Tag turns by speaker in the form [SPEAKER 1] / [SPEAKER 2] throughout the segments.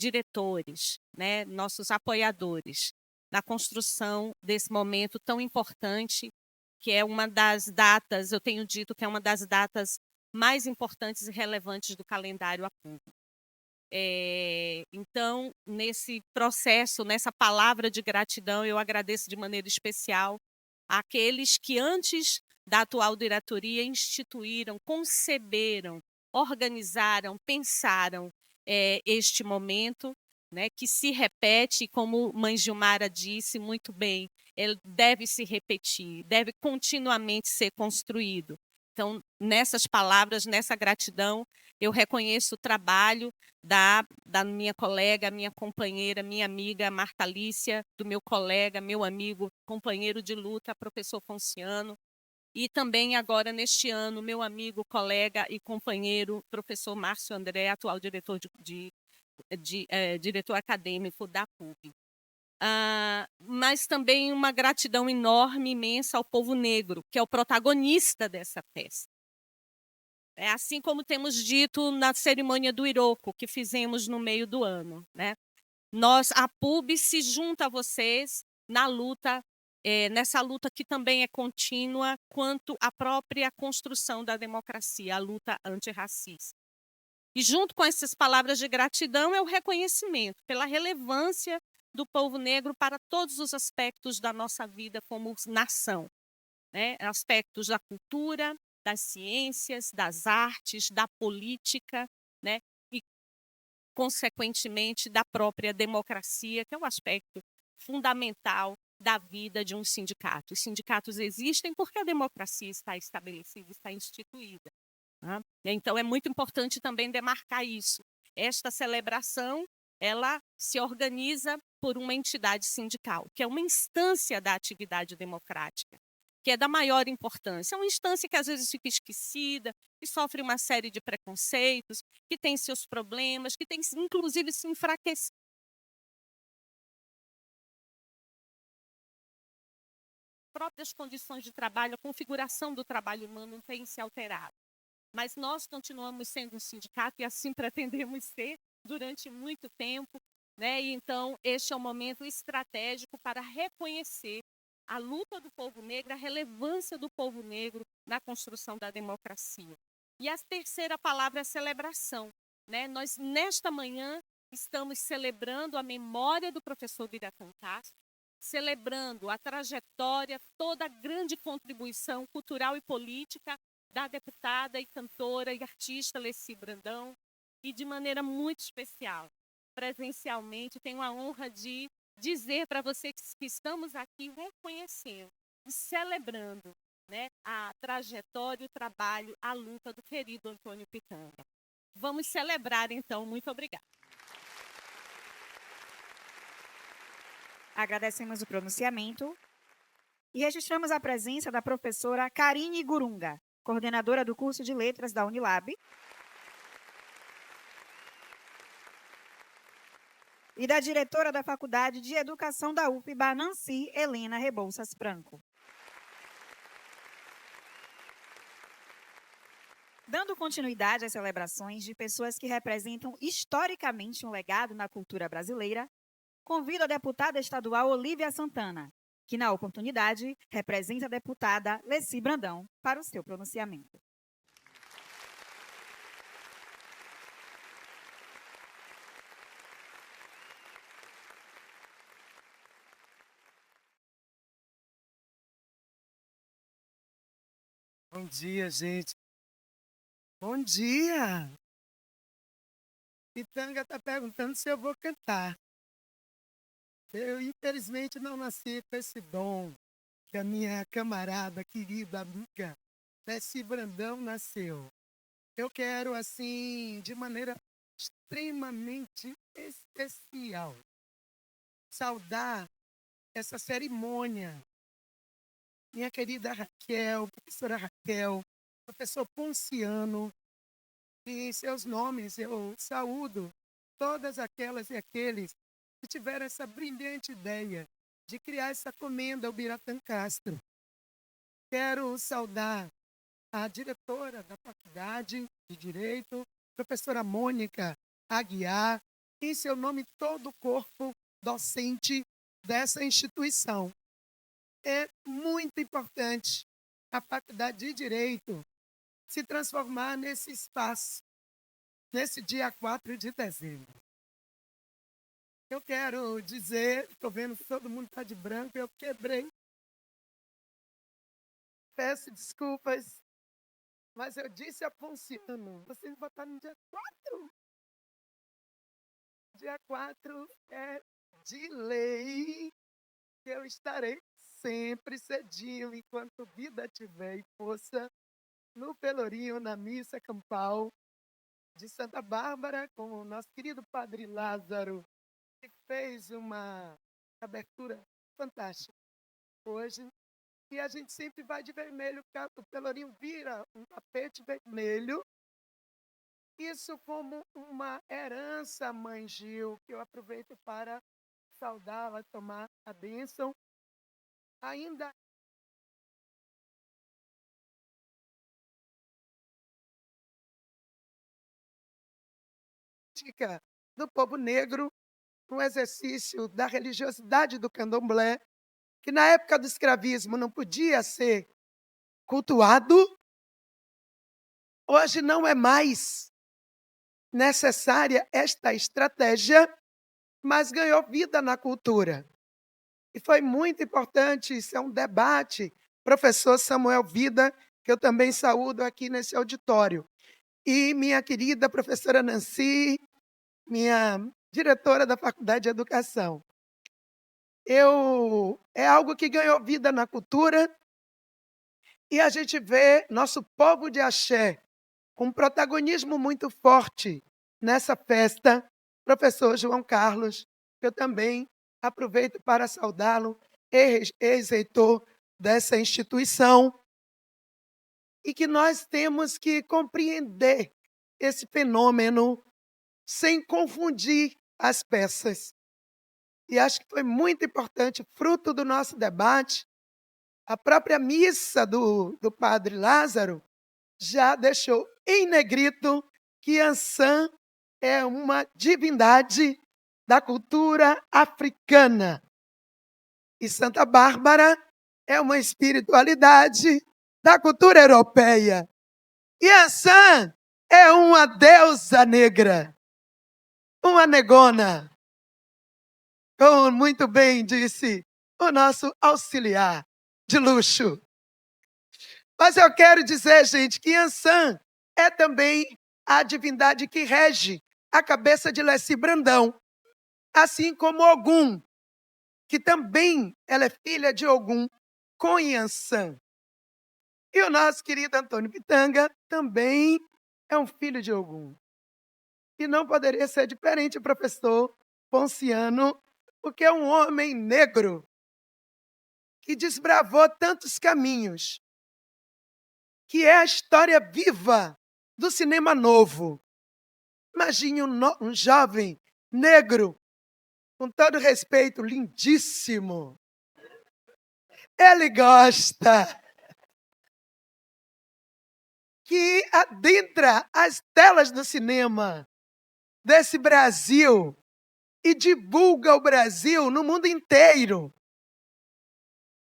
[SPEAKER 1] diretores, né, nossos apoiadores, na construção desse momento tão importante, que é uma das datas, eu tenho dito que é uma das datas mais importantes e relevantes do calendário APUB. Então, nesse processo, nessa palavra de gratidão, eu agradeço de maneira especial àqueles que, antes da atual diretoria, instituíram, conceberam, organizaram, pensaram este momento, né, que se repete, como mãe Gilmara disse muito bem, ele deve se repetir, deve continuamente ser construído. Então, nessas palavras, nessa gratidão, eu reconheço o trabalho da minha colega, minha companheira, minha amiga Marta Lícia, do meu colega, meu amigo, companheiro de luta, professor Ponciano, e também agora, neste ano, meu amigo, colega e companheiro, professor Márcio André, atual diretor diretor acadêmico da PUB. Mas também uma gratidão enorme, imensa ao povo negro, que é o protagonista dessa festa. Assim como temos dito na cerimônia do Iroko, que fizemos no meio do ano, né? A PUB se junta a vocês na luta, nessa luta que também é contínua quanto à própria construção da democracia, a luta antirracista. E junto com essas palavras de gratidão é o reconhecimento pela relevância do povo negro para todos os aspectos da nossa vida como nação, né? Aspectos da cultura, das ciências, das artes, da política, né? E, consequentemente, da própria democracia, que é um aspecto fundamental da vida de um sindicato. Os sindicatos existem porque a democracia está estabelecida, está instituída. Né? Então, é muito importante também demarcar isso. Esta celebração, ela se organiza por uma entidade sindical, que é uma instância da atividade democrática, que é da maior importância. É uma instância que às vezes fica esquecida, que sofre uma série de preconceitos, que tem seus problemas, que tem, inclusive, se enfraquecido. Próprias condições de trabalho, a configuração do trabalho humano não tem se alterado. Mas nós continuamos sendo um sindicato e assim pretendemos ser durante muito tempo, né? E então, este é um momento estratégico para reconhecer a luta do povo negro, a relevância do povo negro na construção da democracia. E a terceira palavra é celebração, né? Nós, nesta manhã, estamos celebrando a memória do professor Biratã Castro, celebrando a trajetória, toda a grande contribuição cultural e política da deputada e cantora e artista Leci Brandão, e de maneira muito especial, presencialmente, tenho a honra de dizer para vocês que estamos aqui reconhecendo e celebrando, né, a trajetória, o trabalho, a luta do querido Antônio Pitanga. Vamos celebrar, então. Muito obrigada.
[SPEAKER 2] Agradecemos o pronunciamento e registramos a presença da professora Karine Gurunga, coordenadora do curso de Letras da Unilab, e da diretora da Faculdade de Educação da UFBA, Nancy Helena Rebouças Franco. Dando continuidade às celebrações de pessoas que representam historicamente um legado na cultura brasileira, convido a deputada estadual Olívia Santana, que, na oportunidade, representa a deputada Leci Brandão, para o seu pronunciamento.
[SPEAKER 3] Bom dia, gente. Bom dia! Pitanga está perguntando se eu vou cantar. Eu, infelizmente, não nasci com esse dom que a minha camarada, querida amiga, Leci Brandão nasceu. Eu quero, assim, de maneira extremamente especial, saudar essa cerimônia. Minha querida Raquel, professora Raquel, professor Ponciano, e seus nomes eu saúdo todas aquelas e aqueles que tiveram essa brilhante ideia de criar essa comenda ao Biratã Castro. Quero saudar a diretora da Faculdade de Direito, professora Mônica Aguiar, em seu nome todo o corpo docente dessa instituição. É muito importante a Faculdade de Direito se transformar nesse espaço, nesse dia 4 de dezembro. Eu quero dizer, estou vendo que todo mundo está de branco, eu quebrei. Peço desculpas, mas eu disse a Ponciano, vocês botaram no dia 4. Dia 4 é de lei que eu estarei sempre cedinho, enquanto vida tiver e força, no Pelourinho, na missa campal de Santa Bárbara, com o nosso querido Padre Lázaro, que fez uma abertura fantástica hoje. E a gente sempre vai de vermelho, o Pelourinho vira um tapete vermelho. Isso como uma herança, Mãe Gil, que eu aproveito para saudá-la, tomar a bênção. Ainda do povo negro, um exercício da religiosidade do candomblé, que na época do escravismo não podia ser cultuado, hoje não é mais necessária esta estratégia, mas ganhou vida na cultura. E foi muito importante, isso é um debate, professor Samuel Vida, que eu também saúdo aqui nesse auditório, e minha querida professora Nancy, minha diretora da Faculdade de Educação. É algo que ganhou vida na cultura, e a gente vê nosso povo de axé com um protagonismo muito forte nessa festa. Professor João Carlos, que eu também aproveito para saudá-lo, ex-reitor dessa instituição, e que nós temos que compreender esse fenômeno sem confundir as peças. E acho que foi muito importante, fruto do nosso debate, a própria missa do Padre Lázaro já deixou em negrito que Ansan é uma divindade da cultura africana. E Santa Bárbara é uma espiritualidade da cultura europeia. E Ansan é uma deusa negra, uma negona. Como muito bem disse o nosso auxiliar de luxo. Mas eu quero dizer, gente, que Ansan é também a divindade que rege a cabeça de Leci Brandão, assim como Ogum, que também ela é filha de Ogum, com Yansan. E o nosso querido Antônio Pitanga também é um filho de Ogum. E não poderia ser diferente, professor Ponciano, porque é um homem negro que desbravou tantos caminhos, que é a história viva do cinema novo. Imagine um jovem negro, com todo respeito, lindíssimo. Ele gosta que adentra as telas do cinema desse Brasil e divulga o Brasil no mundo inteiro.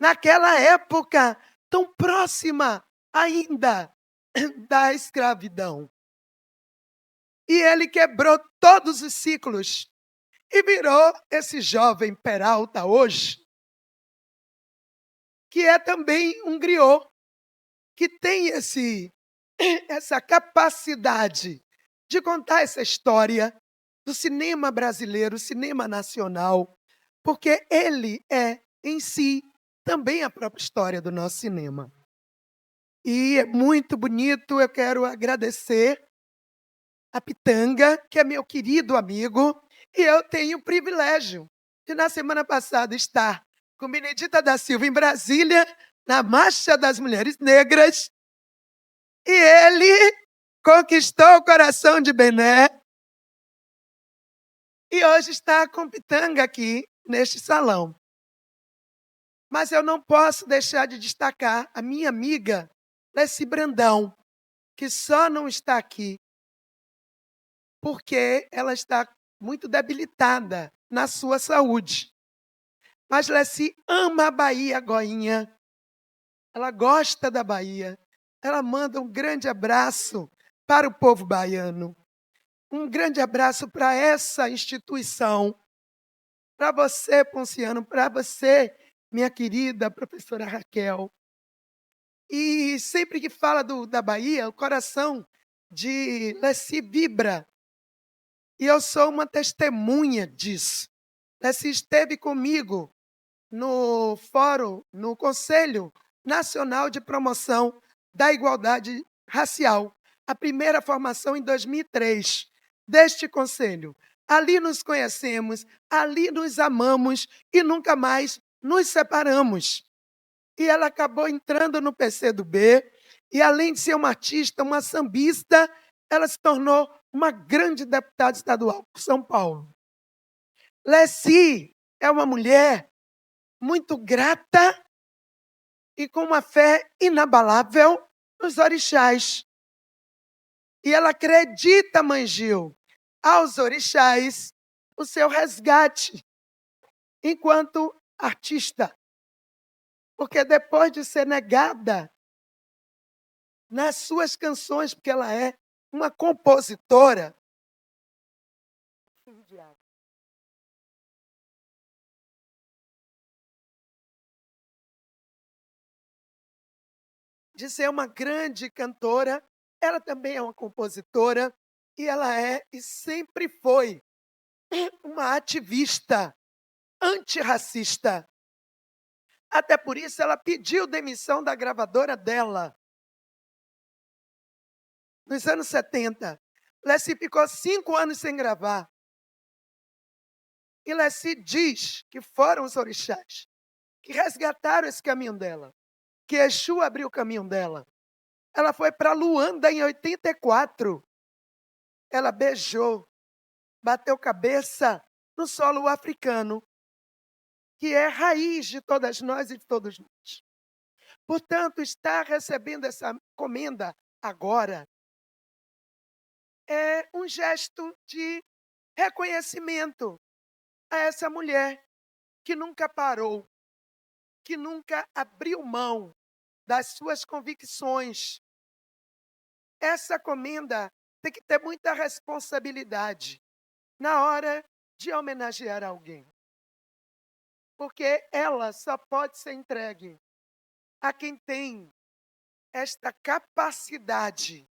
[SPEAKER 3] Naquela época tão próxima ainda da escravidão. E ele quebrou todos os ciclos e virou esse jovem Peralta hoje, que é também um griot, que tem essa capacidade de contar essa história do cinema brasileiro, cinema nacional, porque ele é, em si, também a própria história do nosso cinema. E é muito bonito, eu quero agradecer a Pitanga, que é meu querido amigo, e eu tenho o privilégio de, na semana passada, estar com Benedita da Silva em Brasília, na Marcha das Mulheres Negras, e ele conquistou o coração de Bené, e hoje está com Pitanga aqui, neste salão. Mas eu não posso deixar de destacar a minha amiga Leci Brandão, que só não está aqui porque ela está muito debilitada na sua saúde. Mas Leci ama a Bahia, Goinha. Ela gosta da Bahia. Ela manda um grande abraço para o povo baiano. Um grande abraço para essa instituição. Para você, Ponciano, para você, minha querida professora Raquel. E sempre que fala da Bahia, o coração de Leci vibra. E eu sou uma testemunha disso. Leci esteve comigo no fórum, no Conselho Nacional de Promoção da Igualdade Racial, a primeira formação em 2003 deste conselho. Ali nos conhecemos, ali nos amamos e nunca mais nos separamos. E ela acabou entrando no PCdoB e, além de ser uma artista, uma sambista, ela se tornou uma grande deputada estadual por São Paulo. Leci é uma mulher muito grata e com uma fé inabalável nos orixás. E ela acredita, Mãe Gil, aos orixás o seu resgate enquanto artista. Porque depois de ser negada nas suas canções, porque ela é uma compositora, de ser uma grande cantora, ela também é uma compositora e ela é e sempre foi uma ativista antirracista. Até por isso ela pediu demissão da gravadora dela. Nos anos 70, Leci ficou 5 anos sem gravar. E Leci diz que foram os orixás que resgataram esse caminho dela, que Exu abriu o caminho dela. Ela foi para Luanda em 84. Ela beijou, bateu cabeça no solo africano, que é raiz de todas nós e de todos nós. Portanto, estar recebendo essa comenda agora é um gesto de reconhecimento a essa mulher que nunca parou, que nunca abriu mão das suas convicções. Essa comenda tem que ter muita responsabilidade na hora de homenagear alguém. Porque ela só pode ser entregue a quem tem esta capacidade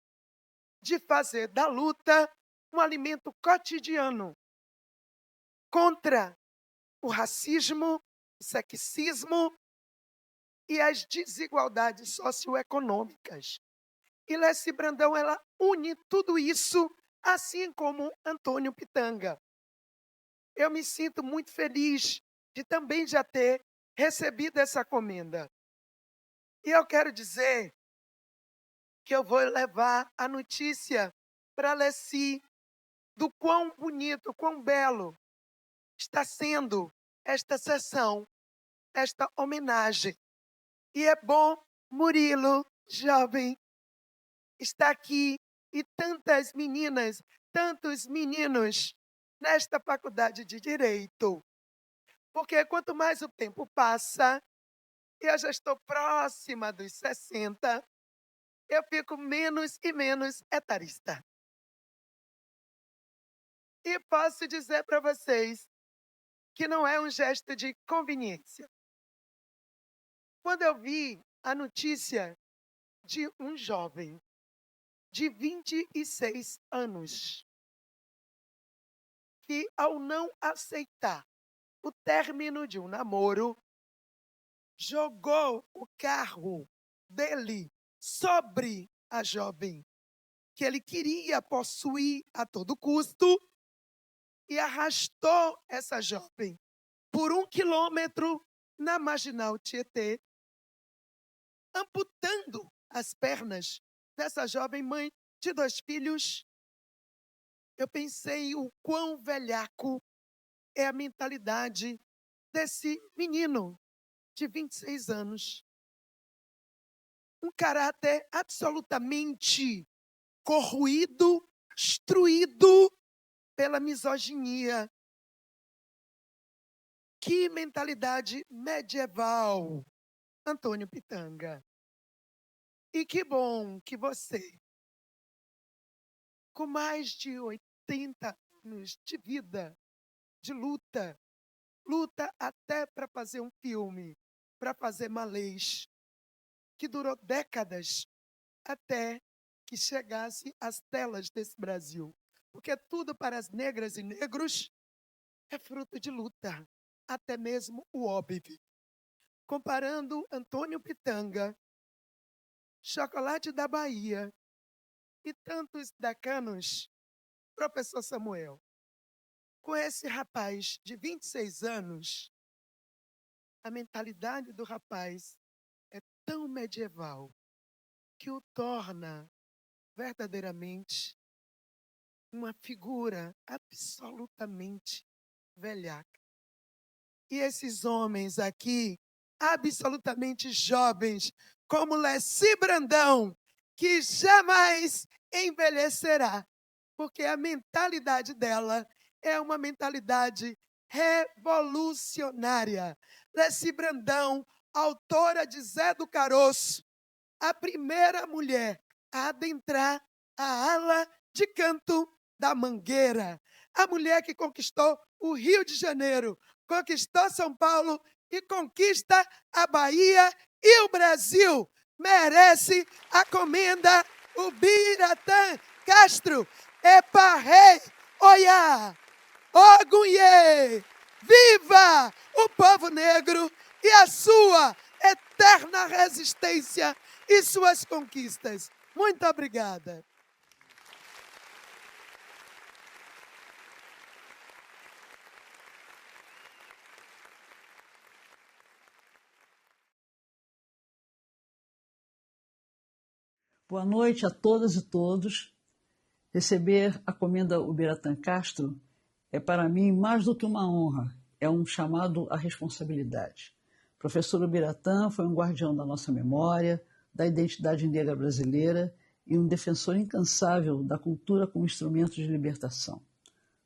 [SPEAKER 3] de fazer da luta um alimento cotidiano contra o racismo, o sexismo e as desigualdades socioeconômicas. E Leci Brandão, ela une tudo isso, assim como Antônio Pitanga. Eu me sinto muito feliz de também já ter recebido essa comenda. E eu quero dizer que eu vou levar a notícia para Leci do quão bonito, quão belo está sendo esta sessão, esta homenagem. E é bom Murilo, jovem, está aqui e tantas meninas, tantos meninos nesta faculdade de Direito. Porque quanto mais o tempo passa, eu já estou próxima dos 60, eu fico menos e menos etarista. E posso dizer para vocês que não é um gesto de conveniência. Quando eu vi a notícia de um jovem de 26 anos que, ao não aceitar o término de um namoro, jogou o carro dele sobre a jovem, que ele queria possuir a todo custo, e arrastou essa jovem por 1 quilômetro na Marginal Tietê, amputando as pernas dessa jovem mãe de 2 filhos. Eu pensei o quão velhaco é a mentalidade desse menino de 26 anos. Um caráter absolutamente corroído, destruído pela misoginia. Que mentalidade medieval, Antônio Pitanga. E que bom que você, com mais de 80 anos de vida, de luta até para fazer um filme, para fazer Malês, que durou décadas até que chegasse às telas desse Brasil. Porque tudo para as negras e negros é fruto de luta, até mesmo o óbvio. Comparando Antônio Pitanga, Chocolate da Bahia e tantos decanos, professor Samuel, com esse rapaz de 26 anos, a mentalidade do rapaz é tão medieval que o torna verdadeiramente uma figura absolutamente velhaca. E esses homens aqui, absolutamente jovens, como Leci Brandão, que jamais envelhecerá, porque a mentalidade dela é uma mentalidade revolucionária. Leci Brandão, autora de Zé do Caroço, a primeira mulher a adentrar a ala de canto da Mangueira, a mulher que conquistou o Rio de Janeiro, conquistou São Paulo e conquista a Bahia e o Brasil. Merece a comenda o Biratã Castro. Epa, rei, oiá, ogunhê, viva o povo negro e a sua eterna resistência e suas conquistas. Muito obrigada.
[SPEAKER 4] Boa noite a todas e todos. Receber a comenda Ubiratã Castro é para mim mais do que uma honra, é um chamado à responsabilidade. O professor Ubiratã foi um guardião da nossa memória, da identidade negra brasileira e um defensor incansável da cultura como instrumento de libertação.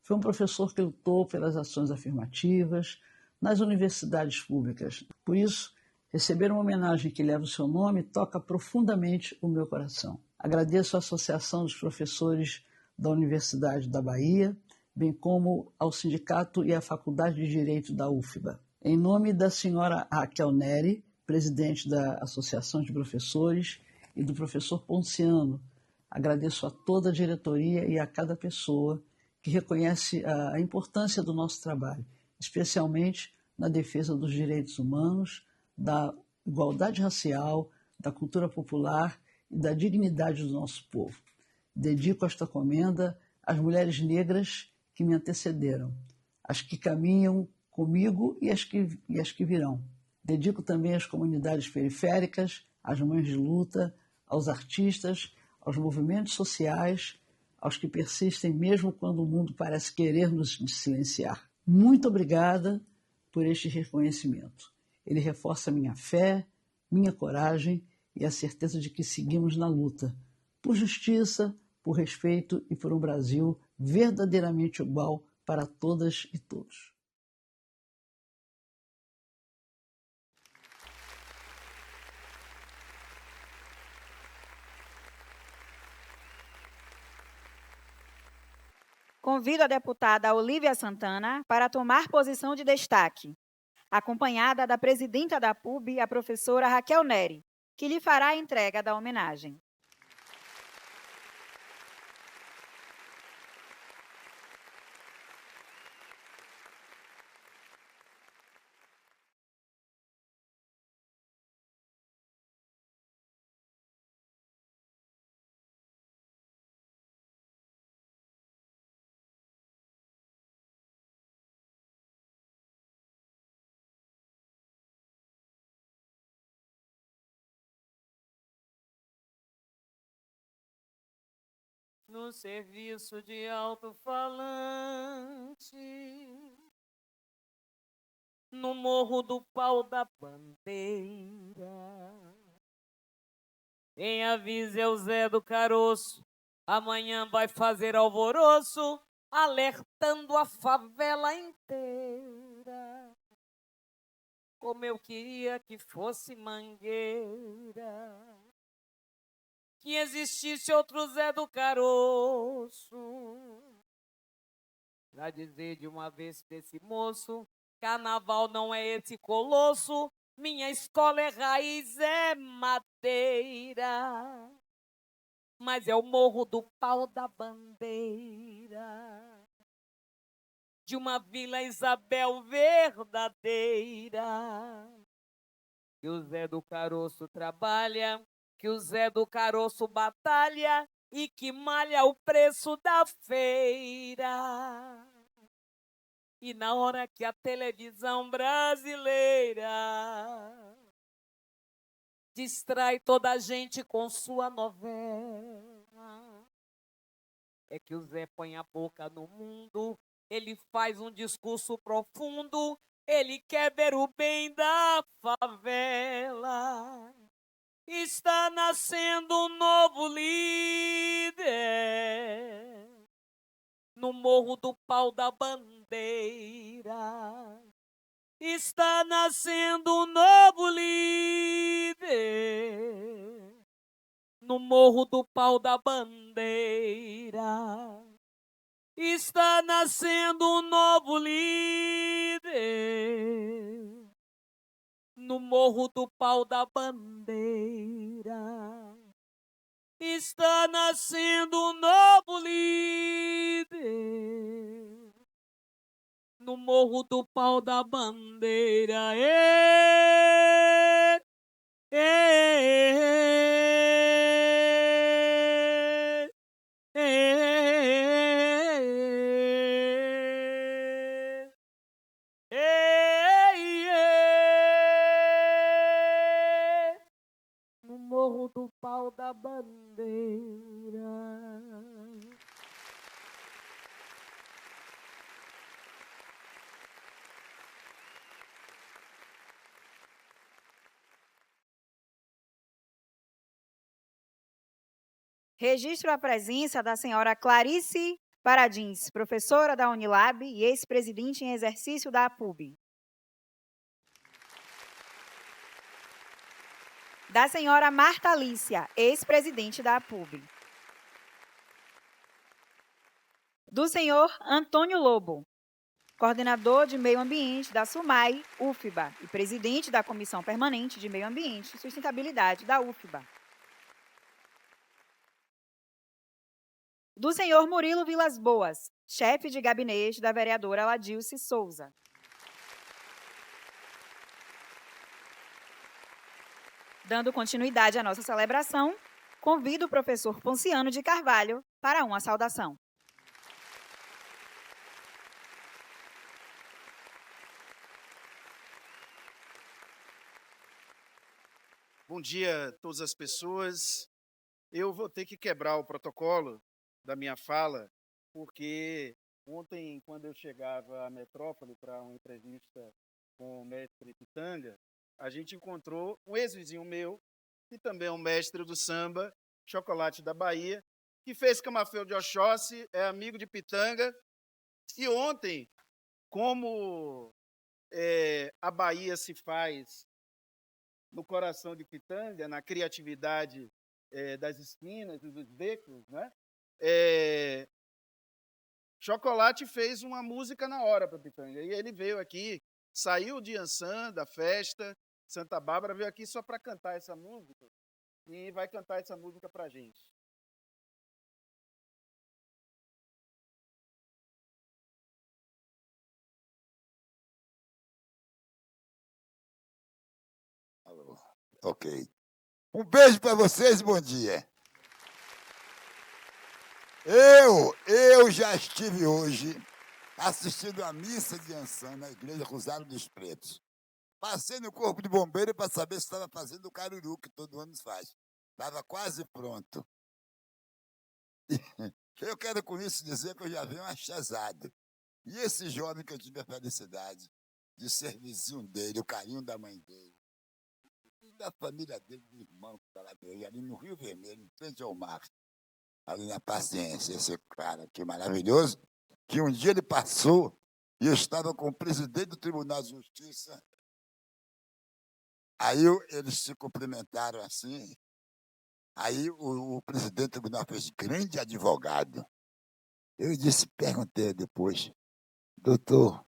[SPEAKER 4] Foi um professor que lutou pelas ações afirmativas nas universidades públicas. Por isso, receber uma homenagem que leva o seu nome toca profundamente o meu coração. Agradeço à Associação dos Professores da Universidade da Bahia, bem como ao Sindicato e à Faculdade de Direito da UFBA. Em nome da senhora Raquel Neri, presidente da Associação de Professores, e do professor Ponciano, agradeço a toda a diretoria e a cada pessoa que reconhece a importância do nosso trabalho, especialmente na defesa dos direitos humanos, da igualdade racial, da cultura popular e da dignidade do nosso povo. Dedico esta comenda às mulheres negras que me antecederam, as que caminham comigo e as que virão. Dedico também às comunidades periféricas, às mães de luta, aos artistas, aos movimentos sociais, aos que persistem mesmo quando o mundo parece querer nos silenciar. Muito obrigada por este reconhecimento. Ele reforça minha fé, minha coragem e a certeza de que seguimos na luta, por justiça, por respeito e por um Brasil verdadeiramente igual para todas e todos.
[SPEAKER 2] Convido a deputada Olívia Santana para tomar posição de destaque, acompanhada da presidenta da PUB, a professora Raquel Neri, que lhe fará a entrega da homenagem.
[SPEAKER 5] No serviço de alto-falante, no morro do Pau da Bandeira. Quem avisa é o Zé do Caroço, amanhã vai fazer alvoroço alertando a favela inteira. Como eu queria que fosse Mangueira, que existisse outro Zé do Caroço, pra dizer de uma vez pra esse moço: carnaval não é esse colosso, minha escola é raiz, é madeira, mas é o morro do pau da bandeira, de uma Vila Isabel verdadeira, que o Zé do Caroço trabalha, que o Zé do Caroço batalha e que malha o preço da feira. E na hora que a televisão brasileira distrai toda a gente com sua novela, é que o Zé põe a boca no mundo, ele faz um discurso profundo, ele quer ver o bem da favela. Está nascendo um novo líder no Morro do Pau da Bandeira. Está nascendo um novo líder no Morro do Pau da Bandeira. Está nascendo um novo líder no Morro do Pau da Bandeira. Está nascendo um novo líder no Morro do Pau da Bandeira. No Morro do Pau da Bandeira.
[SPEAKER 2] Registro a presença da senhora Clarice Paradins, professora da Unilab e ex-presidente em exercício da APUB. Da senhora Marta Alícia, ex-presidente da APUB. Do senhor Antônio Lobo, coordenador de Meio Ambiente da SUMAI, UFBA, e presidente da Comissão Permanente de Meio Ambiente e Sustentabilidade da UFBA. Do senhor Murilo Vilas Boas, chefe de gabinete da vereadora Ladilce Souza. Dando continuidade à nossa celebração, convido o professor Ponciano de Carvalho para uma saudação.
[SPEAKER 6] Bom dia a todas as pessoas. Eu vou ter que quebrar o protocolo da minha fala, porque ontem, quando eu chegava à metrópole para uma entrevista com o mestre Pitanga, a gente encontrou um ex-vizinho meu, que também é um mestre do samba, Chocolate da Bahia, que fez Camafeu de Oxóssi, é amigo de Pitanga. E ontem, como a Bahia se faz no coração de Pitanga, na criatividade das esquinas e dos becos, né? Chocolate fez uma música na hora para Pitanga. E ele veio aqui, saiu de Ançã, da festa, Santa Bárbara, veio aqui só para cantar essa música e vai cantar essa música para a gente.
[SPEAKER 7] Alô. Ok. Um beijo para vocês e bom dia. Eu já estive hoje assistindo a missa de Ançã na Igreja Rosário dos Pretos. Passei no Corpo de Bombeiro para saber se estava fazendo o caruru, que todo ano faz. Estava quase pronto. Eu quero com isso dizer que eu já venho achazado. E esse jovem que eu tive a felicidade de ser vizinho dele, o carinho da mãe dele, da família dele, do irmão que está lá dele, ali no Rio Vermelho, em frente ao mar, ali na Paciência, esse cara aqui maravilhoso, que um dia ele passou e eu estava com o presidente do Tribunal de Justiça. Aí eles se cumprimentaram assim. Aí o presidente do tribunal fez grande advogado. Eu perguntei depois, doutor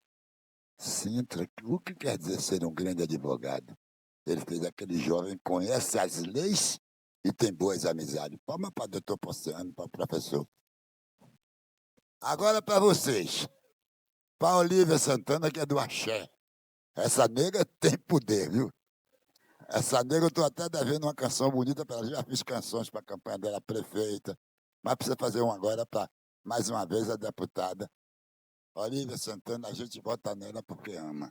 [SPEAKER 7] Sintra, o que quer dizer ser um grande advogado? Ele fez aquele jovem conhece as leis e tem boas amizades. Palma para o doutor Ponciano, para o professor. Agora para vocês. Para a Olívia Santana, que é do Axé. Essa nega tem poder, viu? Essa nega, eu estou até devendo uma canção bonita para ela. Já fiz canções para a campanha dela, prefeita. Mas precisa fazer uma agora para, mais uma vez, a deputada. Olívia Santana, a gente vota nela porque ama.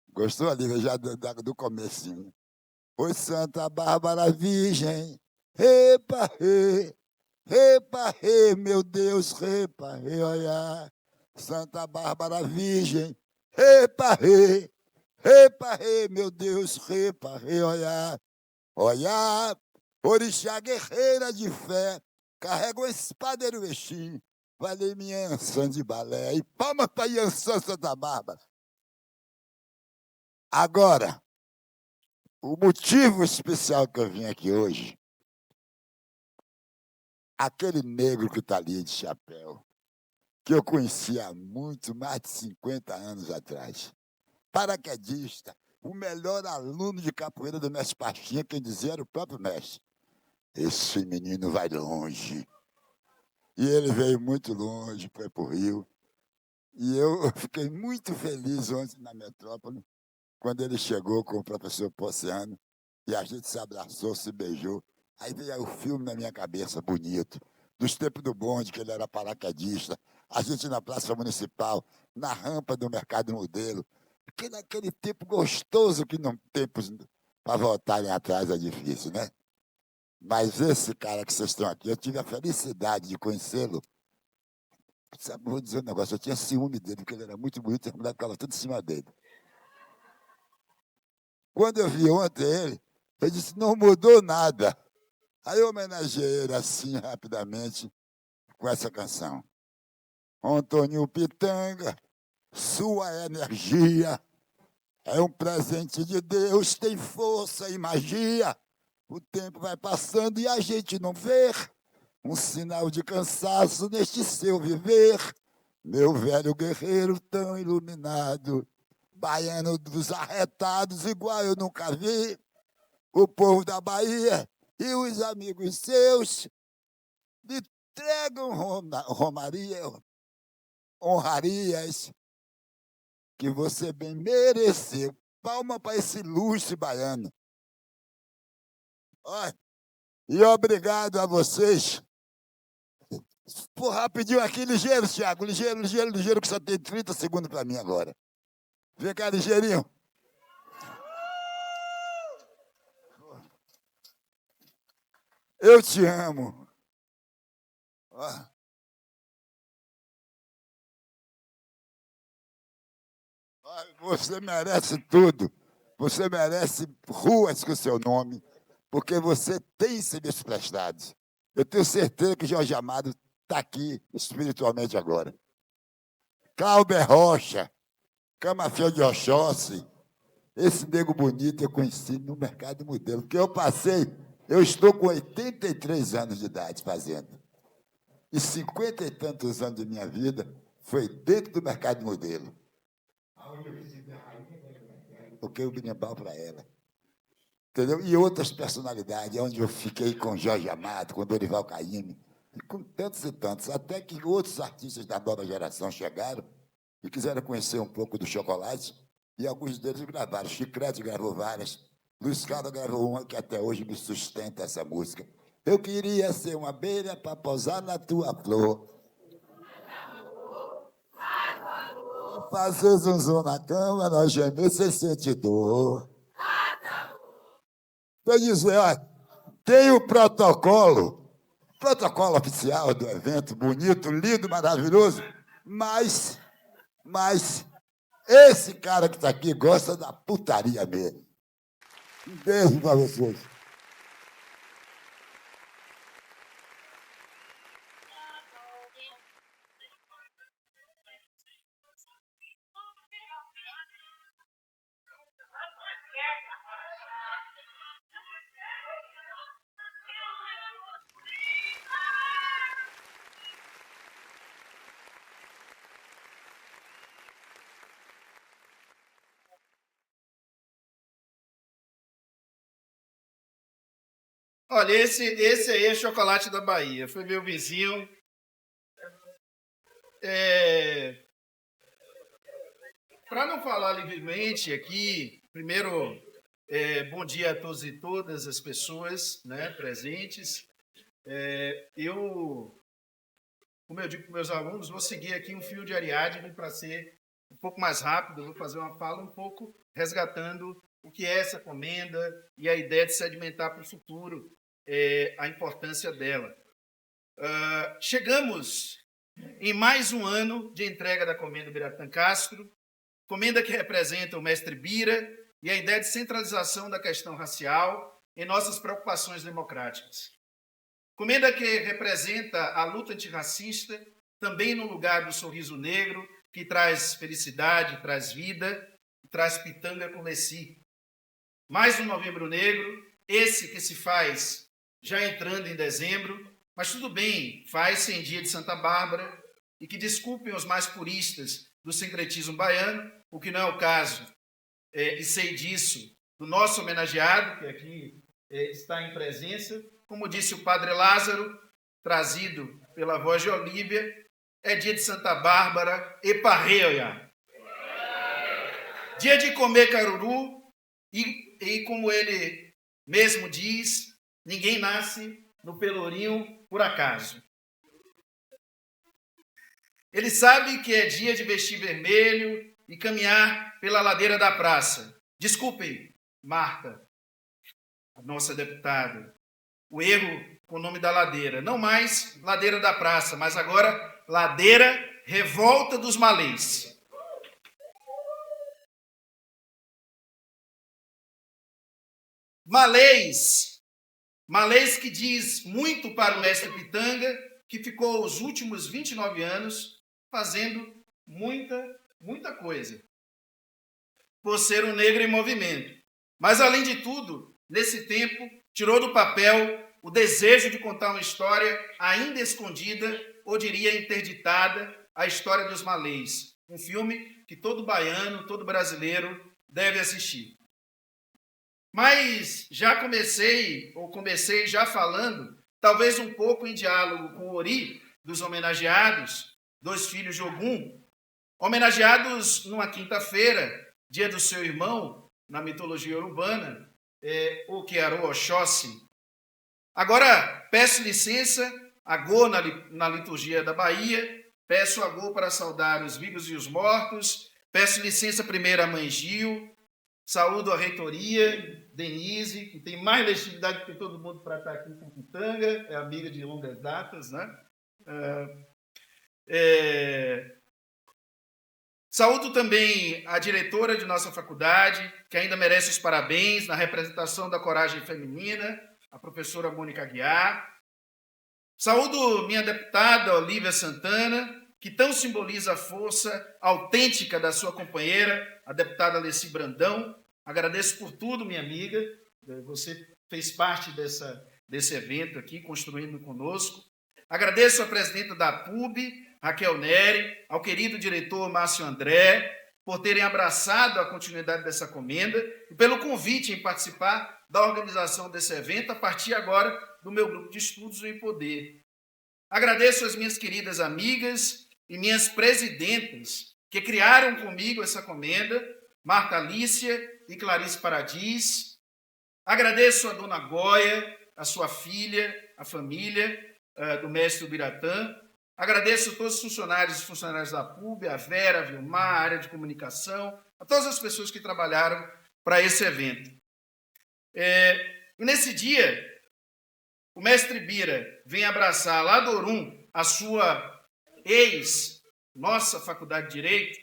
[SPEAKER 7] Gostou, Olívia, já do comecinho? Oi, Santa Bárbara Virgem, repa, meu Deus, repa, olha. Santa Bárbara Virgem, repa, meu Deus, repa, olha. Olha, orixá guerreira de fé, carrega uma espada e o Exim, vale minha Ançã de balé, e palma para Iansã Santa Bárbara. Agora, o motivo especial que eu vim aqui hoje, aquele negro que está ali de chapéu, que eu conhecia há mais de 50 anos atrás, paraquedista, o melhor aluno de capoeira do mestre Pastinha, quem dizia era o próprio mestre. Esse menino vai longe. E ele veio muito longe, foi para o Rio. E eu fiquei muito feliz ontem na metrópole, quando ele chegou com o professor Ponciano, e a gente se abraçou, se beijou. Aí veio o filme na minha cabeça, bonito, dos tempos do bonde, que ele era paraquedista, a gente na Praça Municipal, na rampa do Mercado Modelo, porque naquele tempo gostoso que não tempos para voltarem atrás é difícil, né? Mas esse cara que vocês estão aqui, eu tive a felicidade de conhecê-lo. Sabe, vou dizer um negócio, eu tinha ciúme dele, porque ele era muito bonito e a mulher ficava tudo em cima dele. Quando eu vi ontem ele, eu disse, não mudou nada. Aí eu homenageei ele assim, rapidamente, com essa canção. Antônio Pitanga, sua energia é um presente de Deus, tem força e magia. O tempo vai passando e a gente não vê um sinal de cansaço neste seu viver. Meu velho guerreiro tão iluminado, baiano dos arretados, igual eu nunca vi. O povo da Bahia e os amigos seus lhe entregam honrarias que você bem mereceu. Palma para esse luxo baiano. Olha, e obrigado a vocês. Por rapidinho aqui, ligeiro, Thiago, ligeiro, que só tem 30 segundos para mim agora. Vem cá, ligeirinho. Eu te amo. Você merece tudo. Você merece ruas com o seu nome, porque você tem serviços prestados. Eu tenho certeza que Jorge Amado está aqui espiritualmente agora. Clauber Rocha, Camafiel de Oxóssi, esse nego bonito eu conheci no Mercado Modelo, porque eu estou com 83 anos de idade fazendo. E 50 e tantos anos de minha vida foi dentro do Mercado Modelo. Toquei o berimbau para ela. Entendeu? E outras personalidades, onde eu fiquei com Jorge Amado, com Dorival Caymmi, e com tantos e tantos, até que outros artistas da nova geração chegaram e quiseram conhecer um pouco do chocolate, e alguns deles gravaram. Chicrete gravou várias, Luiz Carlos gravou uma que até hoje me sustenta essa música. Eu queria ser uma abelha para pousar na tua flor. Fazer zunzum na cama, nós gemer sem sentir dor. Quer dizer, olha, tem o protocolo oficial do evento, bonito, lindo, maravilhoso, mas esse cara que está aqui gosta da putaria mesmo. Um beijo para vocês.
[SPEAKER 6] Olha, esse aí é chocolate da Bahia. Foi meu vizinho. Para não falar livremente aqui, primeiro, bom dia a todos e todas as pessoas, né, presentes. Como eu digo para meus alunos, vou seguir aqui um fio de Ariadne para ser um pouco mais rápido. Vou fazer uma fala um pouco resgatando o que é essa comenda e a ideia de sedimentar para o futuro, a importância dela. Chegamos em mais um ano de entrega da comenda Ubiratã Castro, comenda que representa o mestre Bira e a ideia de centralização da questão racial em nossas preocupações democráticas. Comenda que representa a luta antirracista, também no lugar do sorriso negro, que traz felicidade, traz vida, traz pitanga com Leci. Mais um Novembro Negro, esse que se faz já entrando em dezembro, mas tudo bem, faz-se em dia de Santa Bárbara, e que desculpem os mais puristas do sincretismo baiano, o que não é o caso, e sei disso, do nosso homenageado, que aqui está em presença. Como disse o Padre Lázaro, trazido pela voz de Olívia, é dia de Santa Bárbara e parreia. Dia de comer caruru e como ele mesmo diz, ninguém nasce no Pelourinho por acaso. Ele sabe que é dia de vestir vermelho e caminhar pela ladeira da praça. Desculpem, Marta, a nossa deputada, o erro com o nome da ladeira. Não mais ladeira da praça, mas agora ladeira Revolta dos Malês. Malês que diz muito para o mestre Pitanga, que ficou os últimos 29 anos fazendo muita coisa, por ser um negro em movimento. Mas, além de tudo, nesse tempo, tirou do papel o desejo de contar uma história ainda escondida, ou diria interditada, a história dos Malês. Um filme que todo baiano, todo brasileiro deve assistir. Mas comecei já falando, talvez um pouco em diálogo com o Ori, dos homenageados, dois filhos de Ogum, homenageados numa quinta-feira, dia do seu irmão, na mitologia urbana, o Kearo Oxóssi. Agora, peço licença, agô na liturgia da Bahia, peço agô para saudar os vivos e os mortos, peço licença primeiro à mãe Gil, saúdo a reitoria, Denise, que tem mais legitimidade que todo mundo para estar aqui com Pitanga, é amiga de longas datas, né? Saúdo também a diretora de nossa faculdade, que ainda merece os parabéns na representação da coragem feminina, a professora Mônica Aguiar. Saúdo minha deputada Olívia Santana, que tão simboliza a força autêntica da sua companheira, a deputada Leci Brandão. Agradeço por tudo, minha amiga. Você fez parte desse evento aqui, construindo conosco. Agradeço à presidenta da PUB, Raquel Neri, ao querido diretor Márcio André, por terem abraçado a continuidade dessa comenda e pelo convite em participar da organização desse evento, a partir agora do meu grupo de estudos O Em Poder. Agradeço às minhas queridas amigas e minhas presidentas que criaram comigo essa comenda, Marta Alícia e Clarice Paradis. Agradeço a dona Goia, a sua filha, a família do mestre Ubiratã. Agradeço a todos os funcionários e funcionárias da PUB, a Vera, a Vilmar, a área de comunicação, a todas as pessoas que trabalharam para esse evento. E nesse dia, o mestre Bira vem abraçar lá do Orum a sua nossa Faculdade de Direito,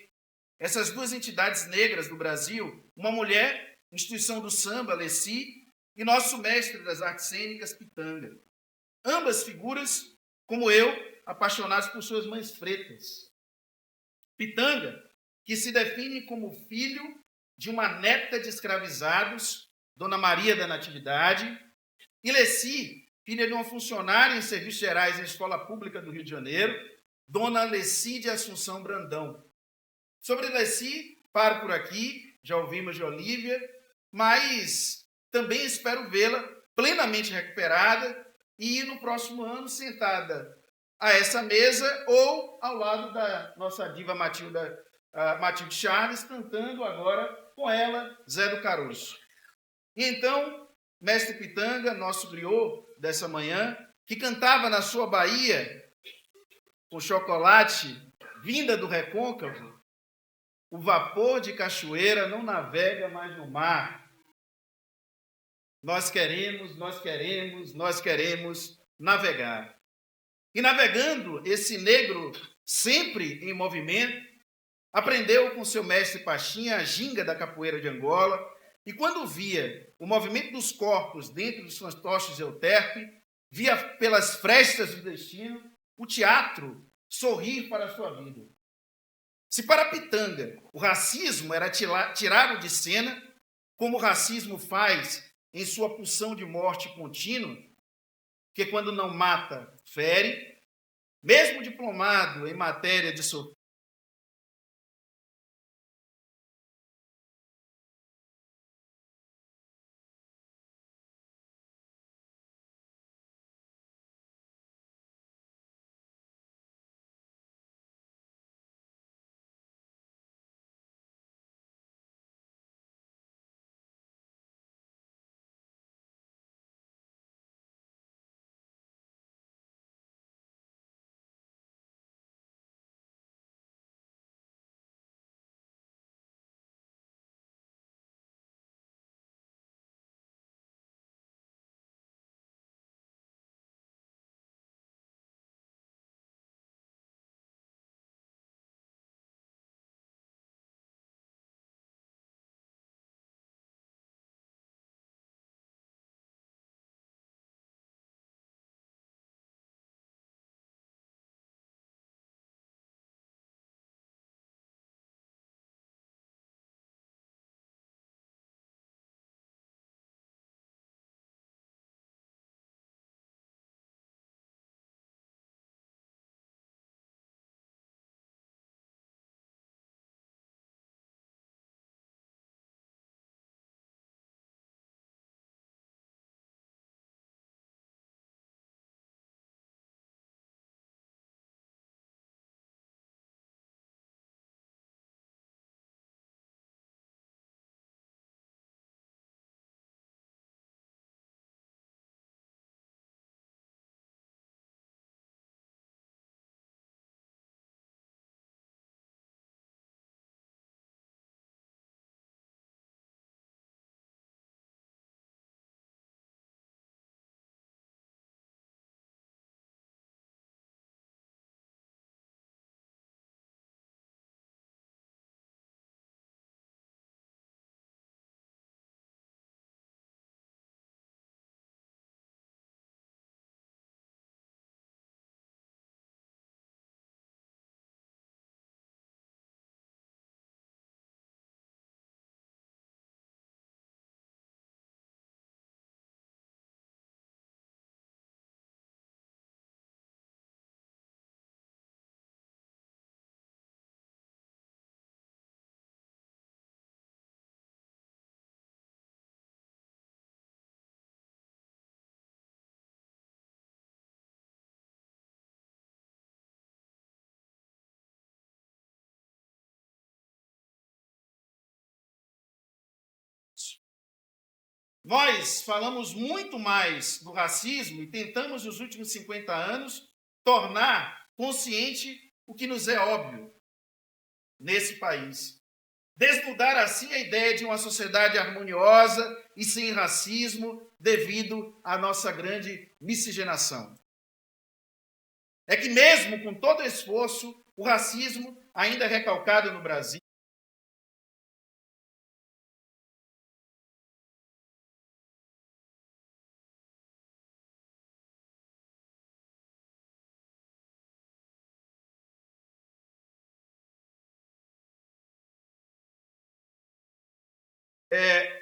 [SPEAKER 6] essas duas entidades negras do Brasil, uma mulher, instituição do samba, Leci, e nosso mestre das artes cênicas, Pitanga. Ambas figuras, como eu, apaixonados por suas mães pretas. Pitanga, que se define como filho de uma neta de escravizados, Dona Maria da Natividade, e Leci, filha de uma funcionária em serviços gerais em escola pública do Rio de Janeiro, Dona Leci de Assunção Brandão. Sobre Leci, paro por aqui, já ouvimos de Olívia, mas também espero vê-la plenamente recuperada e no próximo ano sentada a essa mesa ou ao lado da nossa diva Matilde Charles, cantando agora com ela Zé do Caroço. E então, mestre Pitanga, nosso griot dessa manhã, que cantava na sua Bahia com chocolate vinda do recôncavo, o vapor de cachoeira não navega mais no mar. Nós queremos navegar. E navegando, esse negro, sempre em movimento, aprendeu com seu mestre Pachinha a ginga da capoeira de Angola, e quando via o movimento dos corpos dentro dos fantoches de Euterpe, via pelas frestas do destino o teatro sorrir para a sua vida. Se para Pitanga o racismo era tirado de cena, como o racismo faz em sua pulsão de morte contínua, que quando não mata, fere, mesmo diplomado em matéria de Nós falamos muito mais do racismo e tentamos, nos últimos 50 anos, tornar consciente o que nos é óbvio nesse país. Desnudar assim a ideia de uma sociedade harmoniosa e sem racismo devido à nossa grande miscigenação. É que mesmo com todo esforço, o racismo ainda é recalcado no Brasil.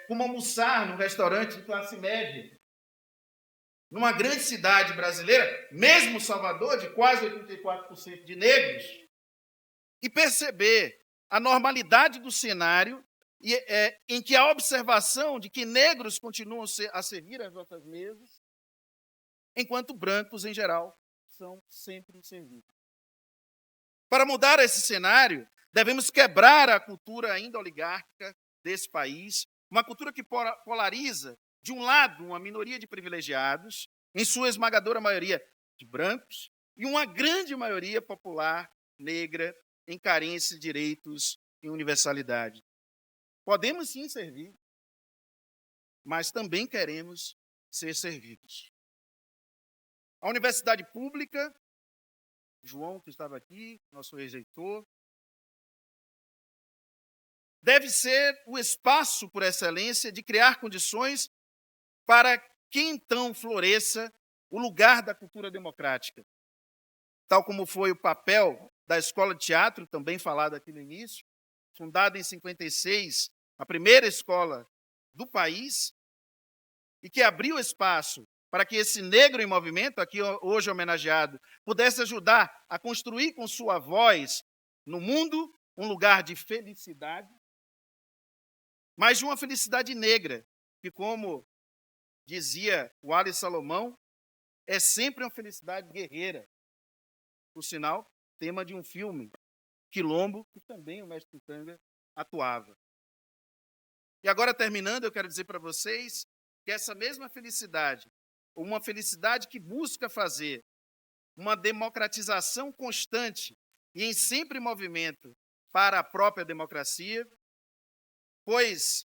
[SPEAKER 6] Como almoçar num restaurante de classe média, numa grande cidade brasileira, mesmo Salvador, de quase 84% de negros, e perceber a normalidade do cenário em que a observação de que negros continuam a servir as nossas mesas, enquanto brancos, em geral, são sempre servidos. Para mudar esse cenário, devemos quebrar a cultura ainda oligárquica desse país, uma cultura que polariza, de um lado, uma minoria de privilegiados, em sua esmagadora maioria de brancos, e uma grande maioria popular, negra, em carência de direitos e universalidade. Podemos sim servir, mas também queremos ser servidos. A universidade pública, João, que estava aqui, nosso ex-reitor, deve ser o espaço por excelência de criar condições para que então floresça o lugar da cultura democrática, tal como foi o papel da Escola de Teatro, também falado aqui no início, fundada em 56, a primeira escola do país, e que abriu espaço para que esse negro em movimento, aqui hoje homenageado, pudesse ajudar a construir com sua voz no mundo um lugar de felicidade, mas de uma felicidade negra, que, como dizia o Ali Salomão, é sempre uma felicidade guerreira. Por sinal, tema de um filme, Quilombo, que também o mestre Pitanga atuava. E agora, terminando, eu quero dizer para vocês que essa mesma felicidade, uma felicidade que busca fazer uma democratização constante e em sempre movimento para a própria democracia, pois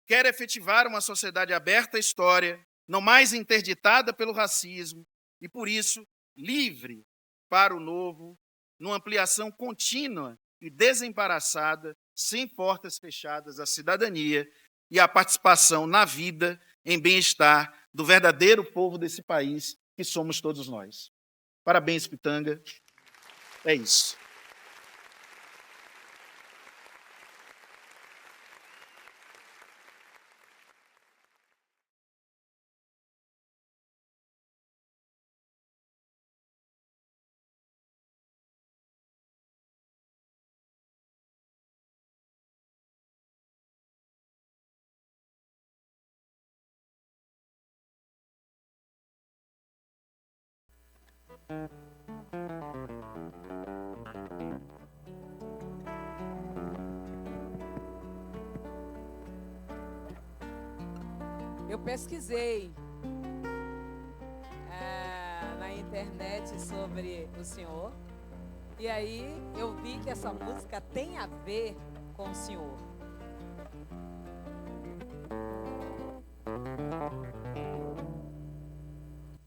[SPEAKER 6] quer efetivar uma sociedade aberta à história, não mais interditada pelo racismo e, por isso, livre para o novo, numa ampliação contínua e desembaraçada, sem portas fechadas à cidadania e à participação na vida, em bem-estar do verdadeiro povo desse país, que somos todos nós. Parabéns, Pitanga. É isso.
[SPEAKER 5] Eu pesquisei na internet sobre o senhor, e aí eu vi que essa música tem a ver com o senhor.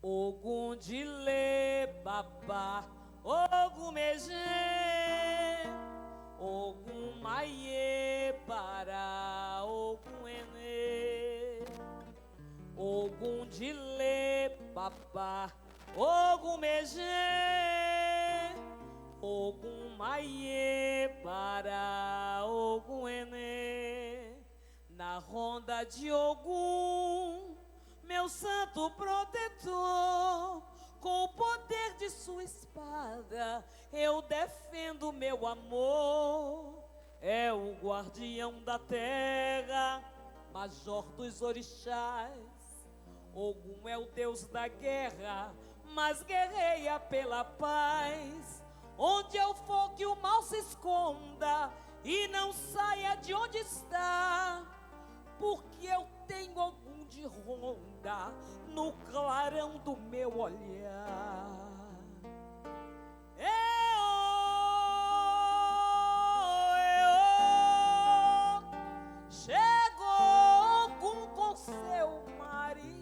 [SPEAKER 5] Ogundile babá, ogumejê, ogumaie para oguene. Ogundile babá, ogumejê, ogumaie para oguene. Na ronda de Ogum, meu santo protetor, com o poder de sua espada, eu defendo meu amor. É o guardião da terra, major dos orixás. Ogum é o deus da guerra, mas guerreia pela paz. Onde eu for que o mal se esconda e não saia de onde está, porque eu tenho Ogum de ronda no clarão do meu olhar. Chegou Ogum com seu marido.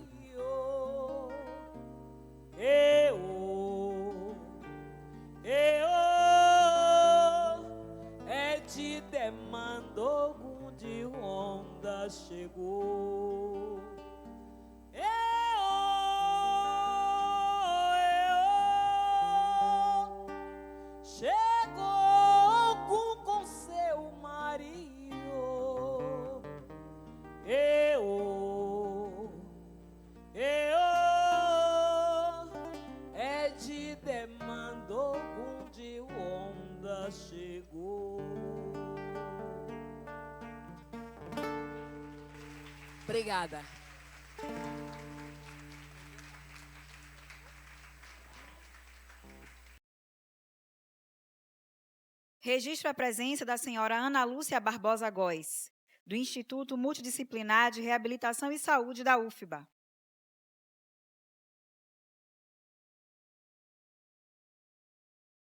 [SPEAKER 5] É de demanda, Ogum de ronda chegou. Chegou Ogum com seu marido. É de demanda, Ogum de onda chegou. Obrigada.
[SPEAKER 2] Registro a presença da senhora Ana Lúcia Barbosa Góes, do Instituto Multidisciplinar de Reabilitação e Saúde da UFBA.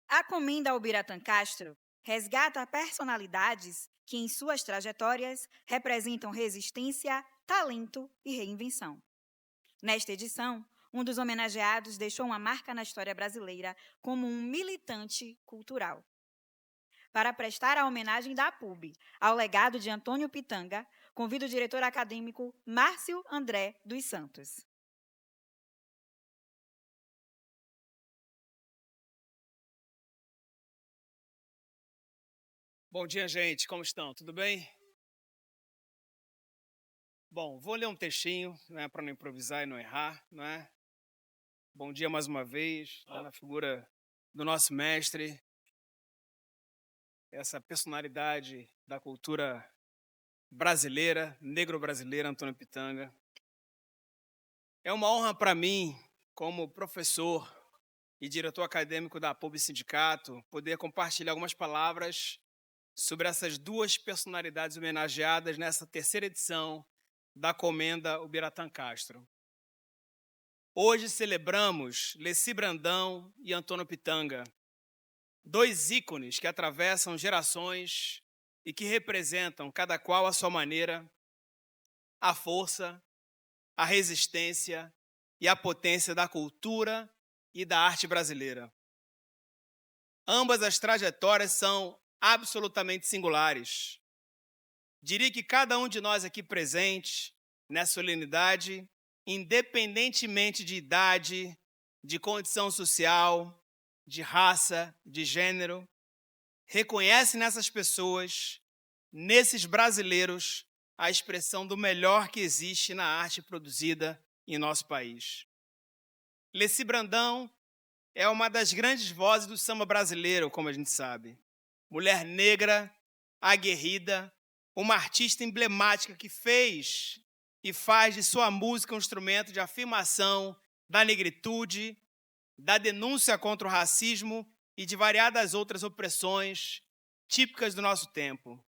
[SPEAKER 2] A Comenda Ubiratã Castro resgata personalidades que, em suas trajetórias, representam resistência, talento e reinvenção. Nesta edição, um dos homenageados deixou uma marca na história brasileira como um militante cultural. Para prestar a homenagem da PUB ao legado de Antônio Pitanga, convido o diretor acadêmico Márcio André dos Santos.
[SPEAKER 8] Bom dia, gente. Como estão? Tudo bem? Bom, vou ler um textinho, né, para não improvisar e não errar, né? Bom dia mais uma vez, na figura do nosso mestre, essa personalidade da cultura brasileira, negro-brasileira, Antônio Pitanga. É uma honra para mim, como professor e diretor acadêmico da PUB Sindicato, poder compartilhar algumas palavras sobre essas duas personalidades homenageadas nessa terceira edição da Comenda Ubiratã Castro. Hoje celebramos Leci Brandão e Antônio Pitanga, dois ícones que atravessam gerações e que representam, cada qual à sua maneira, a força, a resistência e a potência da cultura e da arte brasileira. Ambas as trajetórias são absolutamente singulares. Diria que cada um de nós aqui presente, nessa solenidade, independentemente de idade, de condição social, de raça, de gênero, reconhece nessas pessoas, nesses brasileiros, a expressão do melhor que existe na arte produzida em nosso país. Leci Brandão é uma das grandes vozes do samba brasileiro, como a gente sabe. Mulher negra, aguerrida, uma artista emblemática que fez e faz de sua música um instrumento de afirmação da negritude, da denúncia contra o racismo e de variadas outras opressões típicas do nosso tempo.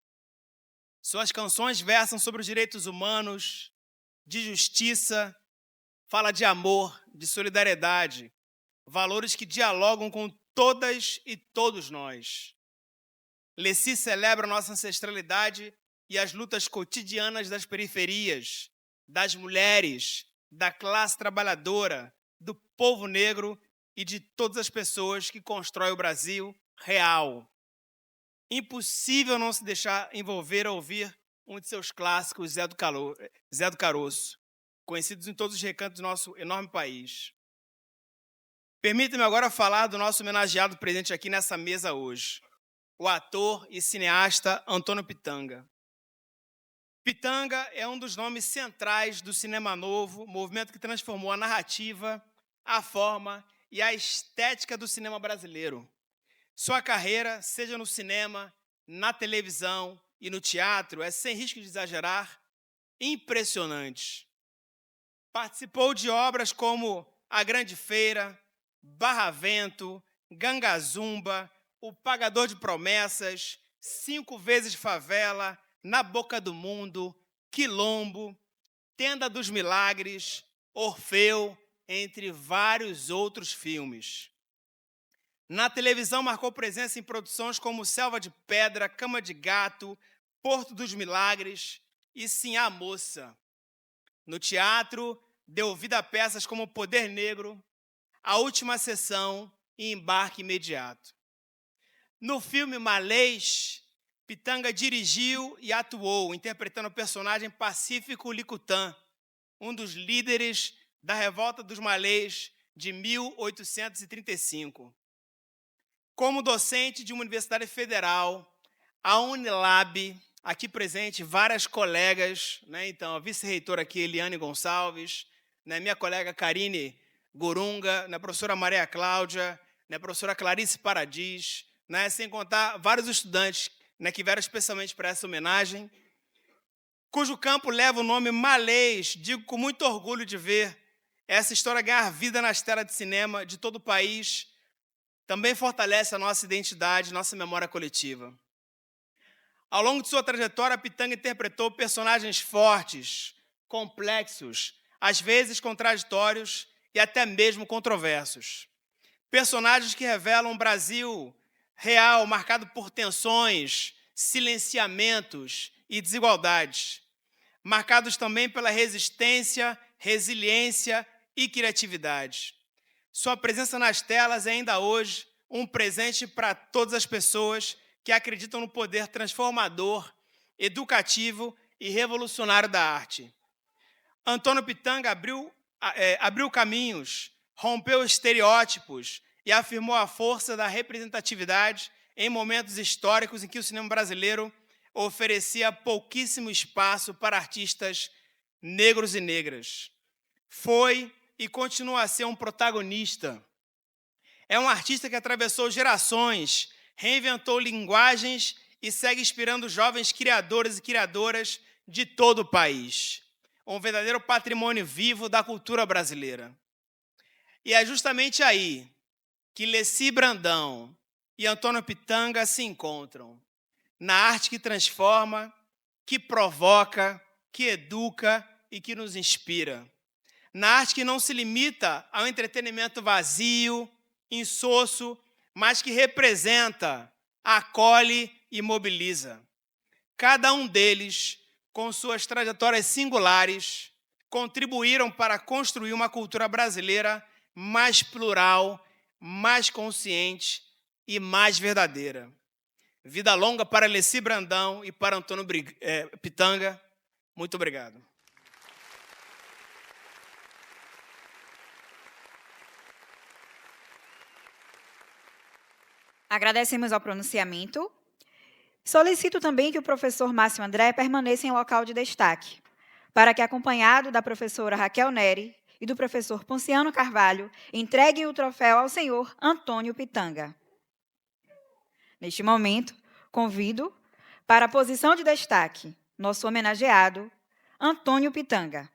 [SPEAKER 8] Suas canções versam sobre os direitos humanos, de justiça, fala de amor, de solidariedade, valores que dialogam com todas e todos nós. Leci celebra nossa ancestralidade e as lutas cotidianas das periferias, das mulheres, da classe trabalhadora, do povo negro e de todas as pessoas que constroem o Brasil real. Impossível não se deixar envolver a ouvir um de seus clássicos, Zé do Caroço, conhecidos em todos os recantos do nosso enorme país. Permita-me agora falar do nosso homenageado presente aqui nessa mesa hoje, o ator e cineasta Antônio Pitanga. Pitanga é um dos nomes centrais do cinema novo, movimento que transformou a narrativa, a forma e a estética do cinema brasileiro. Sua carreira, seja no cinema, na televisão e no teatro, é, sem risco de exagerar, impressionante. Participou de obras como A Grande Feira, Barravento, Gangazumba, O Pagador de Promessas, 5 vezes Favela, Na Boca do Mundo, Quilombo, Tenda dos Milagres, Orfeu, entre vários outros filmes. Na televisão marcou presença em produções como Selva de Pedra, Cama de Gato, Porto dos Milagres e Sim, a Moça. No teatro, deu vida a peças como Poder Negro, A Última Sessão e Embarque Imediato. No filme Malês, Pitanga dirigiu e atuou, interpretando o personagem Pacífico Licutã, um dos líderes da Revolta dos Malês de 1835. Como docente de uma universidade federal, a Unilab, aqui presente, várias colegas, né? Então, a vice-reitora aqui, Eliane Gonçalves, né? Minha colega Karine Gurunga, né? A professora Maria Cláudia, né? A professora Clarice Paradis, né? Sem contar vários estudantes, né? Que vieram especialmente para essa homenagem. cujo campo leva o nome Malês. Digo com muito orgulho de ver essa história ganhar vida nas telas de cinema de todo o país. Também fortalece a nossa identidade, nossa memória coletiva. Ao longo de sua trajetória, Pitanga interpretou personagens fortes, complexos, às vezes contraditórios e até mesmo controversos. Personagens que revelam um Brasil real, marcado por tensões, silenciamentos e desigualdades, marcados também pela resistência, resiliência e criatividade. Sua presença nas telas é ainda hoje um presente para todas as pessoas que acreditam no poder transformador, educativo e revolucionário da arte. Antônio Pitanga abriu caminhos, rompeu estereótipos e afirmou a força da representatividade em momentos históricos em que o cinema brasileiro oferecia pouquíssimo espaço para artistas negros e negras. Foi e continua a ser um protagonista. É um artista que atravessou gerações, reinventou linguagens e segue inspirando jovens criadores e criadoras de todo o país. Um verdadeiro patrimônio vivo da cultura brasileira. E é justamente aí que Leci Brandão e Antônio Pitanga se encontram. Na arte que transforma, que provoca, que educa e que nos inspira. Na arte que não se limita ao entretenimento vazio, insosso, mas que representa, acolhe e mobiliza. Cada um deles, com suas trajetórias singulares, contribuíram para construir uma cultura brasileira mais plural, mais consciente e mais verdadeira. Vida longa para Leci Brandão e para Antônio Pitanga. Muito obrigado.
[SPEAKER 2] Agradecemos ao pronunciamento. Solicito também que o professor Márcio André permaneça em local de destaque, para que, acompanhado da professora Raquel Neri e do professor Ponciano Carvalho, entreguem o troféu ao senhor Antônio Pitanga. Neste momento, convido para a posição de destaque nosso homenageado, Antônio Pitanga.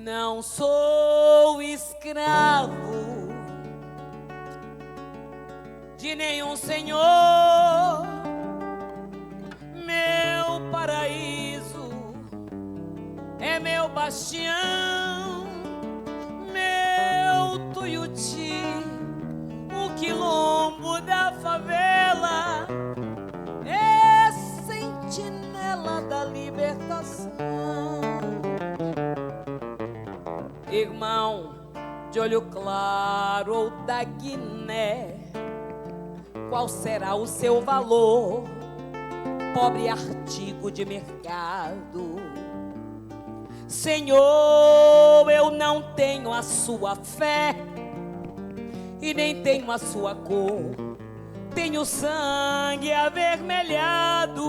[SPEAKER 5] Não sou escravo de nenhum senhor. Meu paraíso é meu bastião, meu Tuiuti, o quilombo da favela, é sentinela da libertação. Irmão de olho claro ou da Guiné, qual será o seu valor, pobre artigo de mercado? Senhor, eu não tenho a sua fé e nem tenho a sua cor, tenho sangue avermelhado,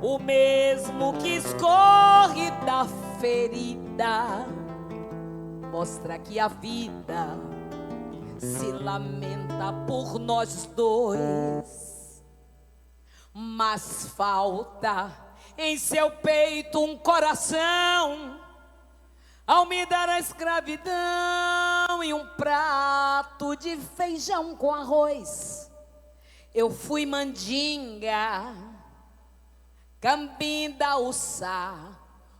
[SPEAKER 5] o mesmo que escorre da ferida, mostra que a vida se lamenta por nós dois, mas falta em seu peito um coração ao me dar a escravidão e um prato de feijão com arroz. Eu fui mandinga, cambinda, uçá,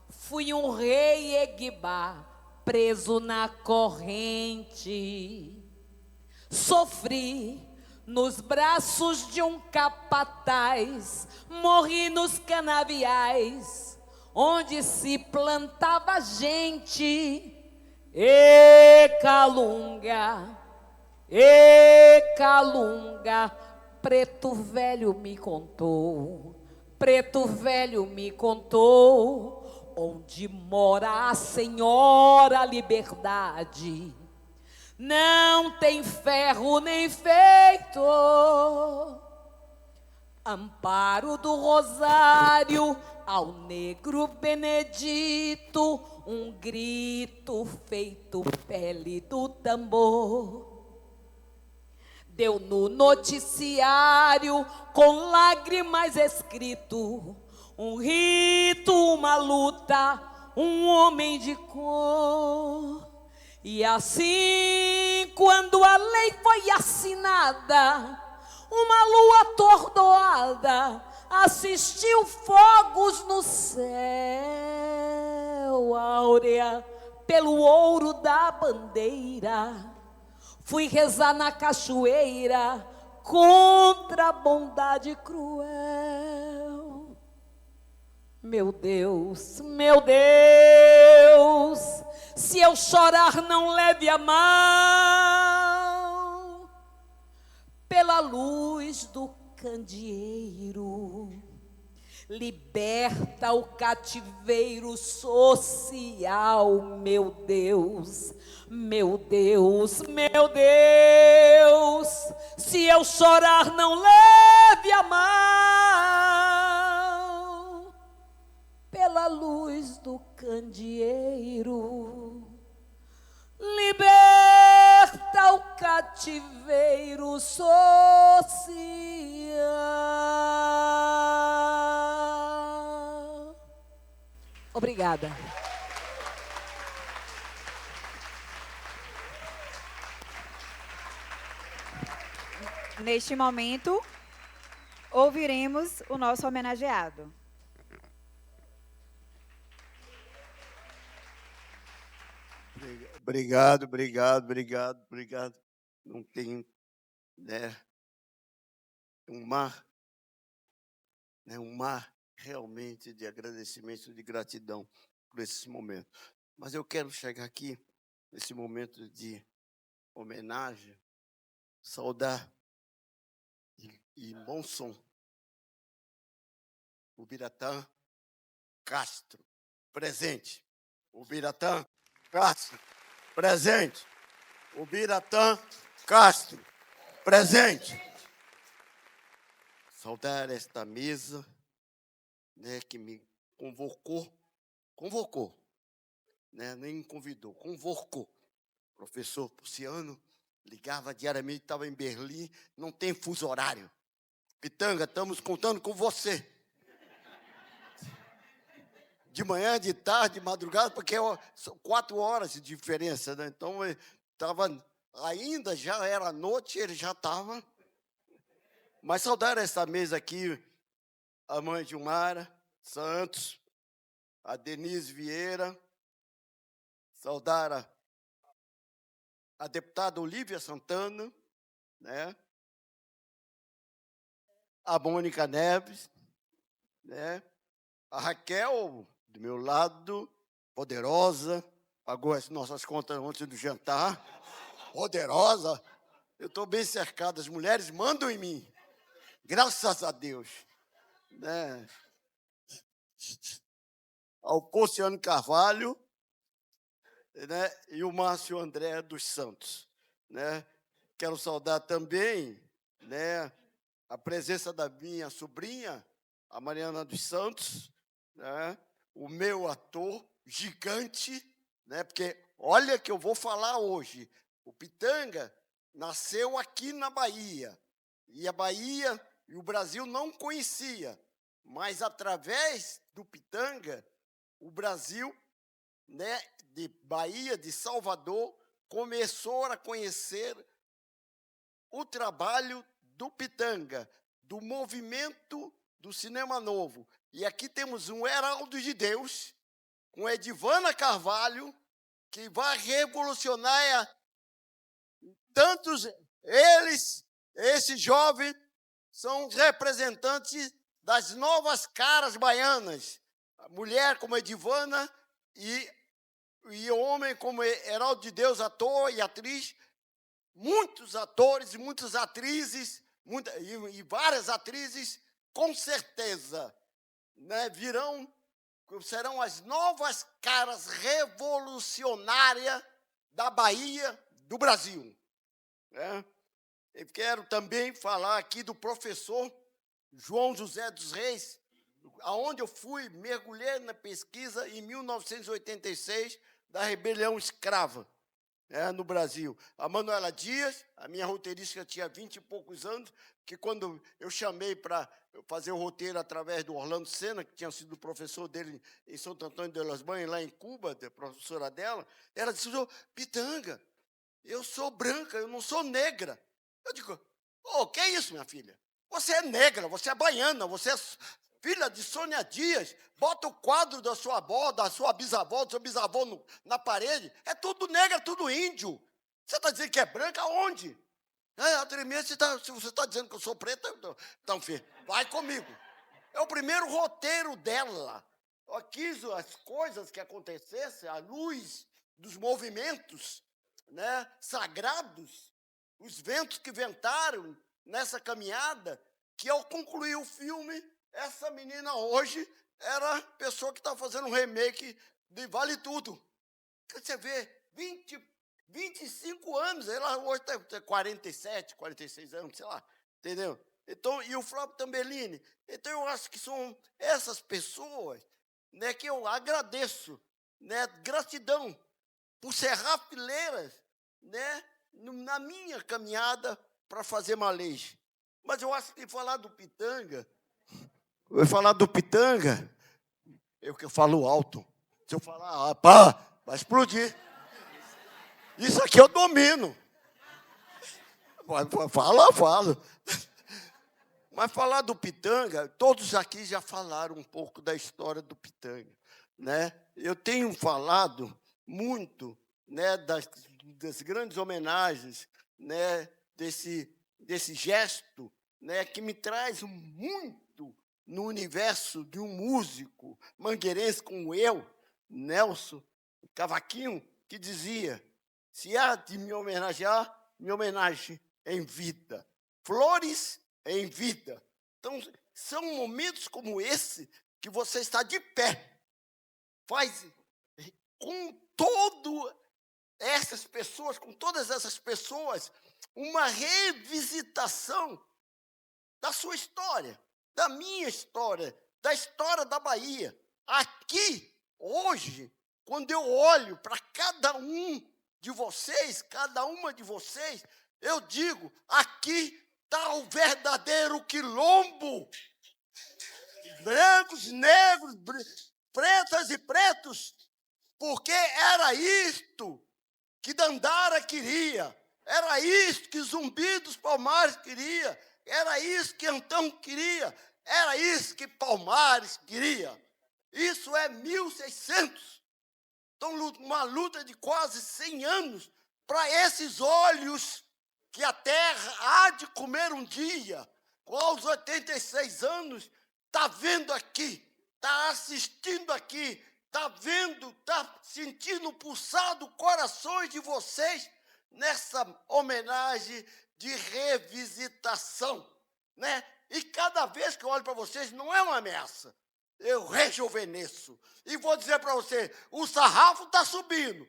[SPEAKER 5] fui um rei Eguibá, preso na corrente. Sofri nos braços de um capataz, morri nos canaviais, onde se plantava gente. E Calunga, preto velho me contou, preto velho me contou, onde mora a senhora liberdade, não tem ferro nem feito. Amparo do rosário ao negro Benedito, um grito feito pele do tambor. Deu no noticiário com lágrimas escrito, um rito, uma luta, um homem de cor. E assim, quando a lei foi assinada, uma lua atordoada assistiu fogos no céu áurea pelo ouro da bandeira. Fui rezar na cachoeira contra a bondade cruel. Meu Deus, se eu chorar não leve a mal, pela luz do candeeiro, liberta o cativeiro social. Meu Deus, se eu chorar não leve a mal, pela luz do candeeiro, liberta o cativeiro social. Obrigada.
[SPEAKER 2] Neste momento, ouviremos o nosso homenageado.
[SPEAKER 9] Obrigado. Não tem, um mar realmente de agradecimento, de gratidão por esse momento. Mas eu quero chegar aqui, nesse momento de homenagem, saudar e bom som o Biratã Castro, presente. O Biratã Castro, presente. O Biratã Castro, presente. Saudar esta mesa, que me convocou, nem convidou, convocou. Professor Prussiano ligava diariamente, estava em Berlim, não tem fuso horário. Pitanga, estamos contando com você. de manhã, de tarde, de madrugada, porque são 4 horas de diferença, né? Então, ainda já era noite, ele já estava. Mas saudar essa mesa aqui, a mãe Gilmara Santos, a Denise Vieira, saudar a deputada Olívia Santana, né? A Mônica Neves, né? A Raquel, do meu lado, poderosa, pagou as nossas contas ontem do jantar, poderosa. Eu estou bem cercado, as mulheres mandam em mim, graças a Deus. Né? Ao Ponciano Carvalho, né? E o Márcio André dos Santos. Né? Quero saudar também, né, a presença da minha sobrinha, a Mariana dos Santos, né? O meu ator gigante, né? Porque olha que eu vou falar hoje. O Pitanga nasceu aqui na Bahia, e a Bahia e o Brasil não conhecia, mas através do Pitanga, o Brasil, né, de Bahia, de Salvador, começou a conhecer o trabalho do Pitanga, do movimento do cinema novo. E aqui temos um heraldo de Deus, com Edivana Carvalho, que vai revolucionar tantos eles, esses jovens, são representantes das novas caras baianas. A mulher como Edivana e homem como heraldo de Deus, ator e atriz. Muitos atores e muitas atrizes, e várias atrizes, com certeza, né, serão as novas caras revolucionárias da Bahia, do Brasil. Né? Eu quero também falar aqui do professor João José dos Reis, aonde eu mergulhei na pesquisa em 1986 da rebelião escrava, né, no Brasil. A Manuela Dias, a minha roteirista, tinha 20 e poucos anos, que quando eu chamei para fazer o roteiro através do Orlando Senna, que tinha sido professor dele em Santo Antônio de Las Banhas, lá em Cuba, a professora dela, ela disse: Pitanga, eu sou branca, eu não sou negra. Eu digo: que isso, minha filha? Você é negra, você é baiana, você é filha de Sônia Dias, bota o quadro da sua avó, da sua bisavó, do seu bisavô na parede, é tudo negra, é tudo índio. Você está dizendo que é branca? Aonde? A tremenda, se você está dizendo que eu sou preta, então, filho, vai comigo. É o primeiro roteiro dela. Eu quis as coisas que acontecessem à luz dos movimentos, né, sagrados, os ventos que ventaram nessa caminhada, que ao concluir o filme, essa menina hoje era a pessoa que está fazendo um remake de Vale Tudo. Você vê, 25 anos, ela hoje tem 47, 46 anos, sei lá, entendeu? Então, e o Flávio Tambellini. Então, eu acho que são essas pessoas, né, que eu agradeço, né, gratidão por serrar fileiras, né, na minha caminhada para fazer Malês. Mas eu acho que falar do Pitanga, eu falo alto. Se eu falar, vai explodir. Isso aqui eu domino. Falo. Mas falar do Pitanga, todos aqui já falaram um pouco da história do Pitanga, né? Eu tenho falado muito, né, das grandes homenagens, né, desse gesto, né, que me traz muito no universo de um músico mangueirense como eu, Nelson Cavaquinho, que dizia: se há de me homenagear, me homenagem em vida. Flores em vida. Então, são momentos como esse que você está de pé. Faz com todas essas pessoas, uma revisitação da sua história, da minha história, da história da Bahia. Aqui, hoje, quando eu olho para cada um de vocês, cada uma de vocês, eu digo: aqui está o verdadeiro quilombo. Brancos, negros, pretas e pretos, porque era isto que Dandara queria, era isto que Zumbi dos Palmares queria, era isso que Antão queria, era isso que Palmares queria. Isso é 1600. Então, uma luta de quase 100 anos para esses olhos que a terra há de comer um dia, com aos 86 anos, está vendo aqui, está assistindo aqui, está vendo, está sentindo pulsado corações de vocês nessa homenagem de revisitação, né? E cada vez que eu olho para vocês, não é uma ameaça, eu rejuvenesço. E vou dizer para você, o sarrafo está subindo.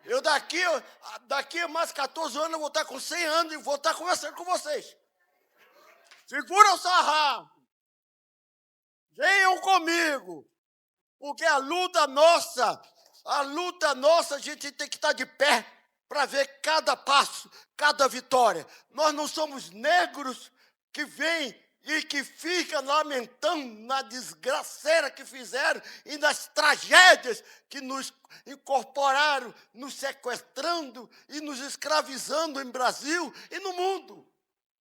[SPEAKER 9] Eu daqui a mais 14 anos, eu vou estar com 100 anos e vou estar conversando com vocês. Segura o sarrafo. Venham comigo. Porque a luta nossa, a gente tem que estar de pé para ver cada passo, cada vitória. Nós não somos negros que vêm e que ficam lamentando na desgraceira que fizeram e nas tragédias que nos incorporaram, nos sequestrando e nos escravizando em Brasil e no mundo.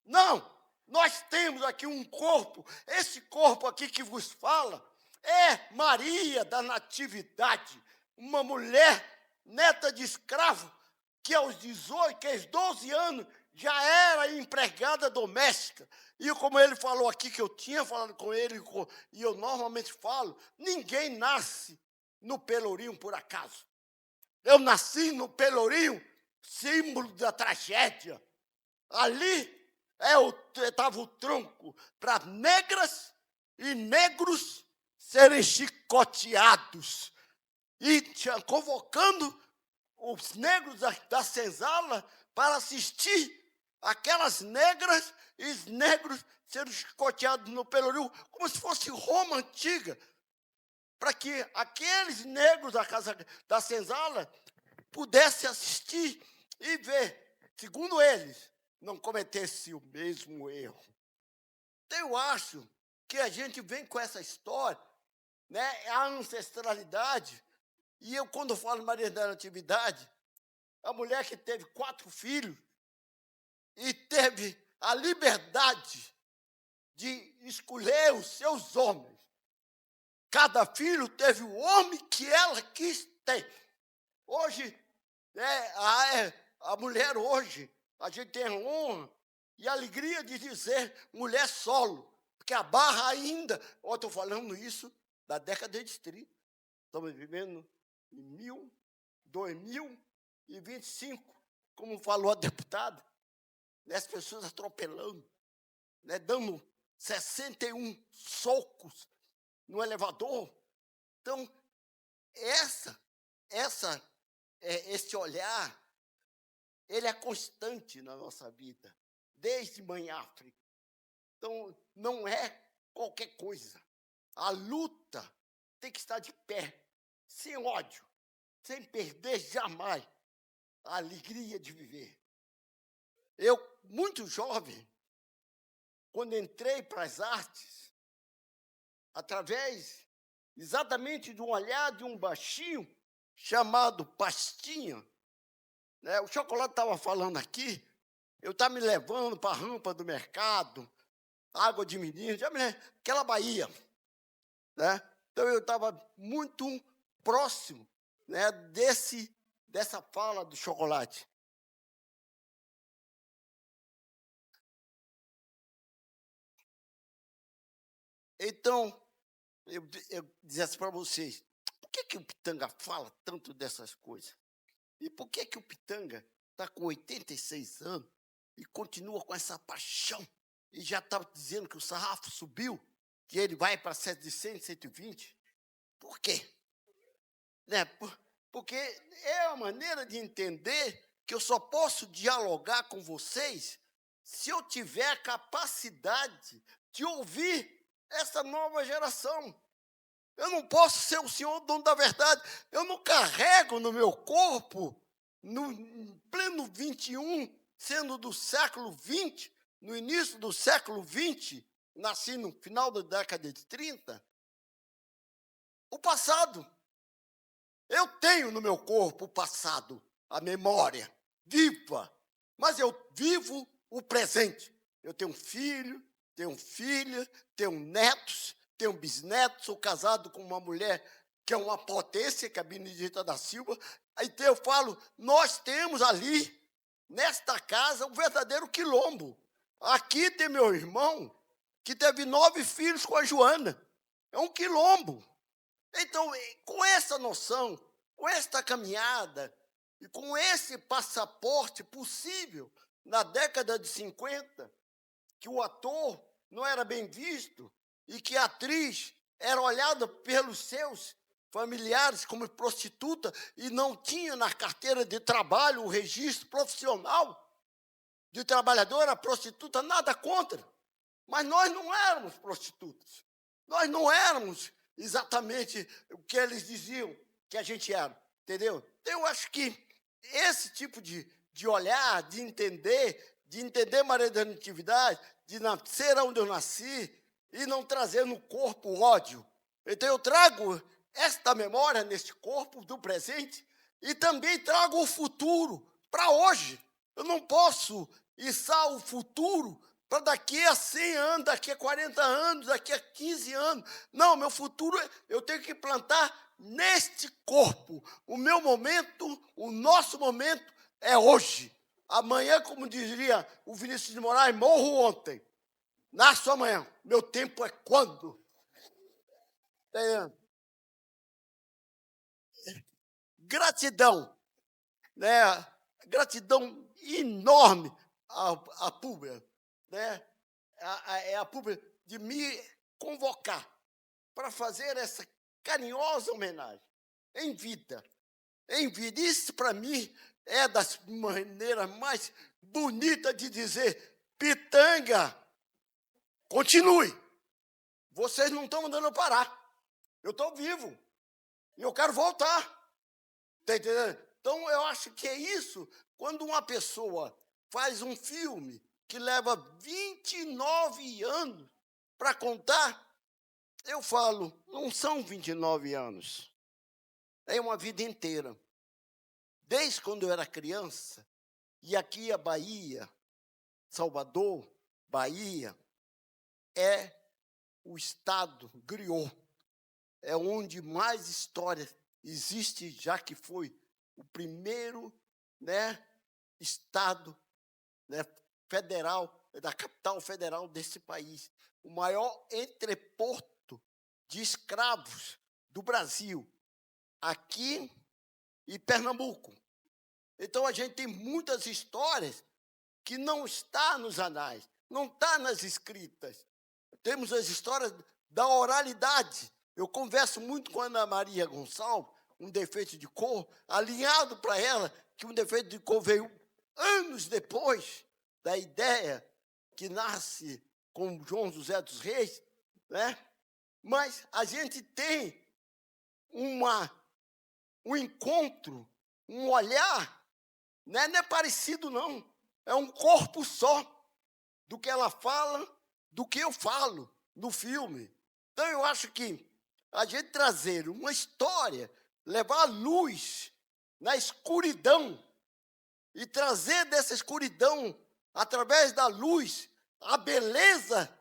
[SPEAKER 9] Não, nós temos aqui um corpo, esse corpo aqui que vos fala é Maria da Natividade, uma mulher neta de escravo que aos 12 anos já era empregada doméstica. E como ele falou aqui, que eu tinha falado com ele, e eu normalmente falo, ninguém nasce no Pelourinho por acaso. Eu nasci no Pelourinho, símbolo da tragédia. Ali estava o tronco para negras e negros serem chicoteados. E convocando os negros da senzala para assistir aquelas negras e os negros sendo chicoteados no Pelourinho, como se fosse Roma antiga, para que aqueles negros da casa da senzala pudessem assistir e ver, segundo eles, não cometessem o mesmo erro. Então, eu acho que a gente vem com essa história, né, a ancestralidade, e eu, quando falo Maria da Natividade, a mulher que teve 4 filhos e teve a liberdade de escolher os seus homens. Cada filho teve o homem que ela quis ter. Hoje, a mulher hoje, a gente tem a honra e a alegria de dizer mulher solo, porque a barra ainda, eu estou falando isso da década de 30, estamos vivendo em 2025, como falou a deputada, né, as pessoas atropelando, né, dando 61 socos no elevador. Então, esse olhar, ele é constante na nossa vida, desde Mãe África. Então, não é qualquer coisa. A luta tem que estar de pé, sem ódio, sem perder jamais a alegria de viver. Eu, muito jovem, quando entrei para as artes, através exatamente de um olhar de um baixinho chamado Pastinha, né? O Chocolate estava falando aqui, eu estava me levando para a rampa do mercado, Água de Menino, aquela Bahia, né? Então, eu estava muito próximo, né, dessa fala do Chocolate. Então, eu dissesse para vocês, por que o Pitanga fala tanto dessas coisas? E por que o Pitanga está com 86 anos e continua com essa paixão? E já está dizendo que o sarrafo subiu, que ele vai para 700, 120? Por quê? Né? Porque é a maneira de entender que eu só posso dialogar com vocês se eu tiver a capacidade de ouvir essa nova geração. Eu não posso ser o senhor dono da verdade. Eu não carrego no meu corpo, no pleno 21, sendo do século 20, no início do século 20, nasci no final da década de 30, o passado. Eu tenho no meu corpo o passado, a memória viva, mas eu vivo o presente. Eu tenho um filho, tenho filha, tenho netos, tenho bisnetos, sou casado com uma mulher que é uma potência, que é a Benedita da Silva. Então eu falo, nós temos ali, nesta casa, um verdadeiro quilombo. Aqui tem meu irmão, que teve 9 filhos com a Joana. É um quilombo. Então, com essa noção, com esta caminhada e com esse passaporte possível, na década de 50, que o ator não era bem visto e que a atriz era olhada pelos seus familiares como prostituta e não tinha na carteira de trabalho o registro profissional de trabalhadora, prostituta, nada contra. Mas nós não éramos prostitutas. Nós não éramos exatamente o que eles diziam que a gente era, entendeu? Então, eu acho que esse tipo de olhar, de entender Maria da Natividade, de nascer onde eu nasci e não trazer no corpo ódio. Então, eu trago esta memória neste corpo do presente e também trago o futuro para hoje. Eu não posso içar o futuro para daqui a 100 anos, daqui a 40 anos, daqui a 15 anos. Não, meu futuro eu tenho que plantar neste corpo. O meu momento, o nosso momento é hoje. Amanhã, como diria o Vinícius de Moraes, morro ontem. Nasço amanhã. Meu tempo é quando? Gratidão, né? Gratidão enorme à Pública, né? A Pública de me convocar para fazer essa carinhosa homenagem em vida. Em vida. Isso, para mim, é das maneiras mais bonitas de dizer: Pitanga, continue. Vocês não estão mandando eu parar. Eu estou vivo. E eu quero voltar. Está entendendo? Então, eu acho que é isso. Quando uma pessoa faz um filme que leva 29 anos para contar, eu falo, não são 29 anos. É uma vida inteira. Desde quando eu era criança, e aqui a Bahia, Salvador, Bahia, é o estado griot. É onde mais história existe, já que foi o primeiro, né, estado, né, federal, da capital federal desse país. O maior entreporto de escravos do Brasil, aqui em Pernambuco. Então, a gente tem muitas histórias que não estão nos anais, não estão nas escritas. Temos as histórias da oralidade. Eu converso muito com a Ana Maria Gonçalves, um defeito de cor, alinhado para ela que um defeito de cor veio anos depois da ideia que nasce com João José dos Reis, né? Mas a gente tem um encontro, um olhar, né? Não é parecido, não. É um corpo só do que ela fala, do que eu falo no filme. Então, eu acho que a gente trazer uma história, levar a luz na escuridão e trazer dessa escuridão, através da luz, a beleza,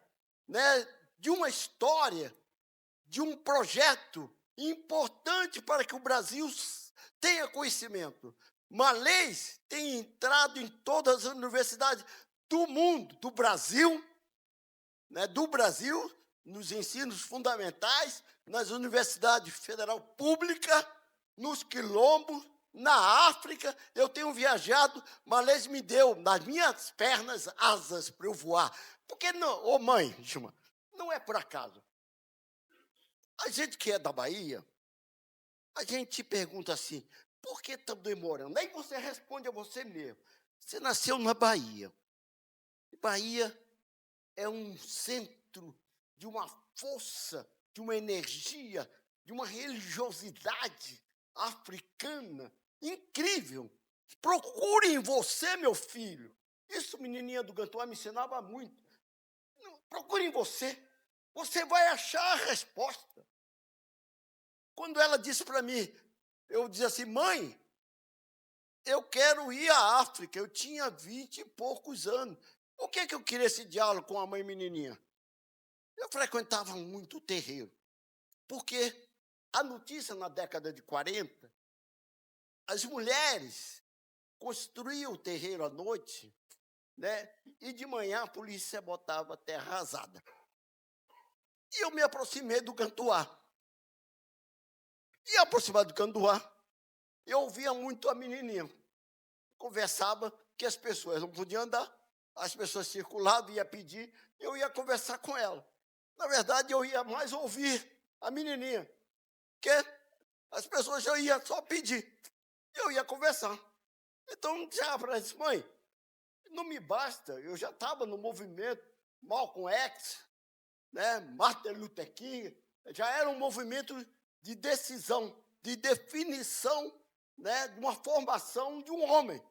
[SPEAKER 9] né, de uma história, de um projeto importante para que o Brasil tenha conhecimento. Malês tem entrado em todas as universidades do mundo, do Brasil, né, nos ensinos fundamentais, nas universidades federal pública, nos quilombos, na África. Eu tenho viajado, Malês me deu nas minhas pernas asas para eu voar. Porque não, ô mãe, Gilma, não é por acaso. A gente que é da Bahia, a gente pergunta assim, por que estão demorando? Aí você responde a você mesmo. Você nasceu na Bahia. Bahia é um centro de uma força, de uma energia, de uma religiosidade africana incrível. Procure em você, meu filho. Isso, menininha do Gantuá me ensinava muito. Procure em você. Você vai achar a resposta. Quando ela disse para mim, eu dizia assim, mãe, eu quero ir à África. Eu tinha 20 e poucos anos. Por que eu queria esse diálogo com a mãe menininha? Eu frequentava muito o terreiro, porque a notícia na década de 40, as mulheres construíam o terreiro à noite, né? E de manhã a polícia botava a terra arrasada. E eu me aproximei do Cantuá. E aproximado do Cantuá, eu ouvia muito a menininha. Conversava que as pessoas não podiam andar, as pessoas circulavam, ia pedir, eu ia conversar com ela. Na verdade, eu ia mais ouvir a menininha, porque as pessoas já iam só pedir, eu ia conversar. Então, já para ela, mãe, não me basta, eu já estava no movimento Malcolm X, né, Martin Luther King, já era um movimento de decisão, de definição, né, de uma formação de um homem,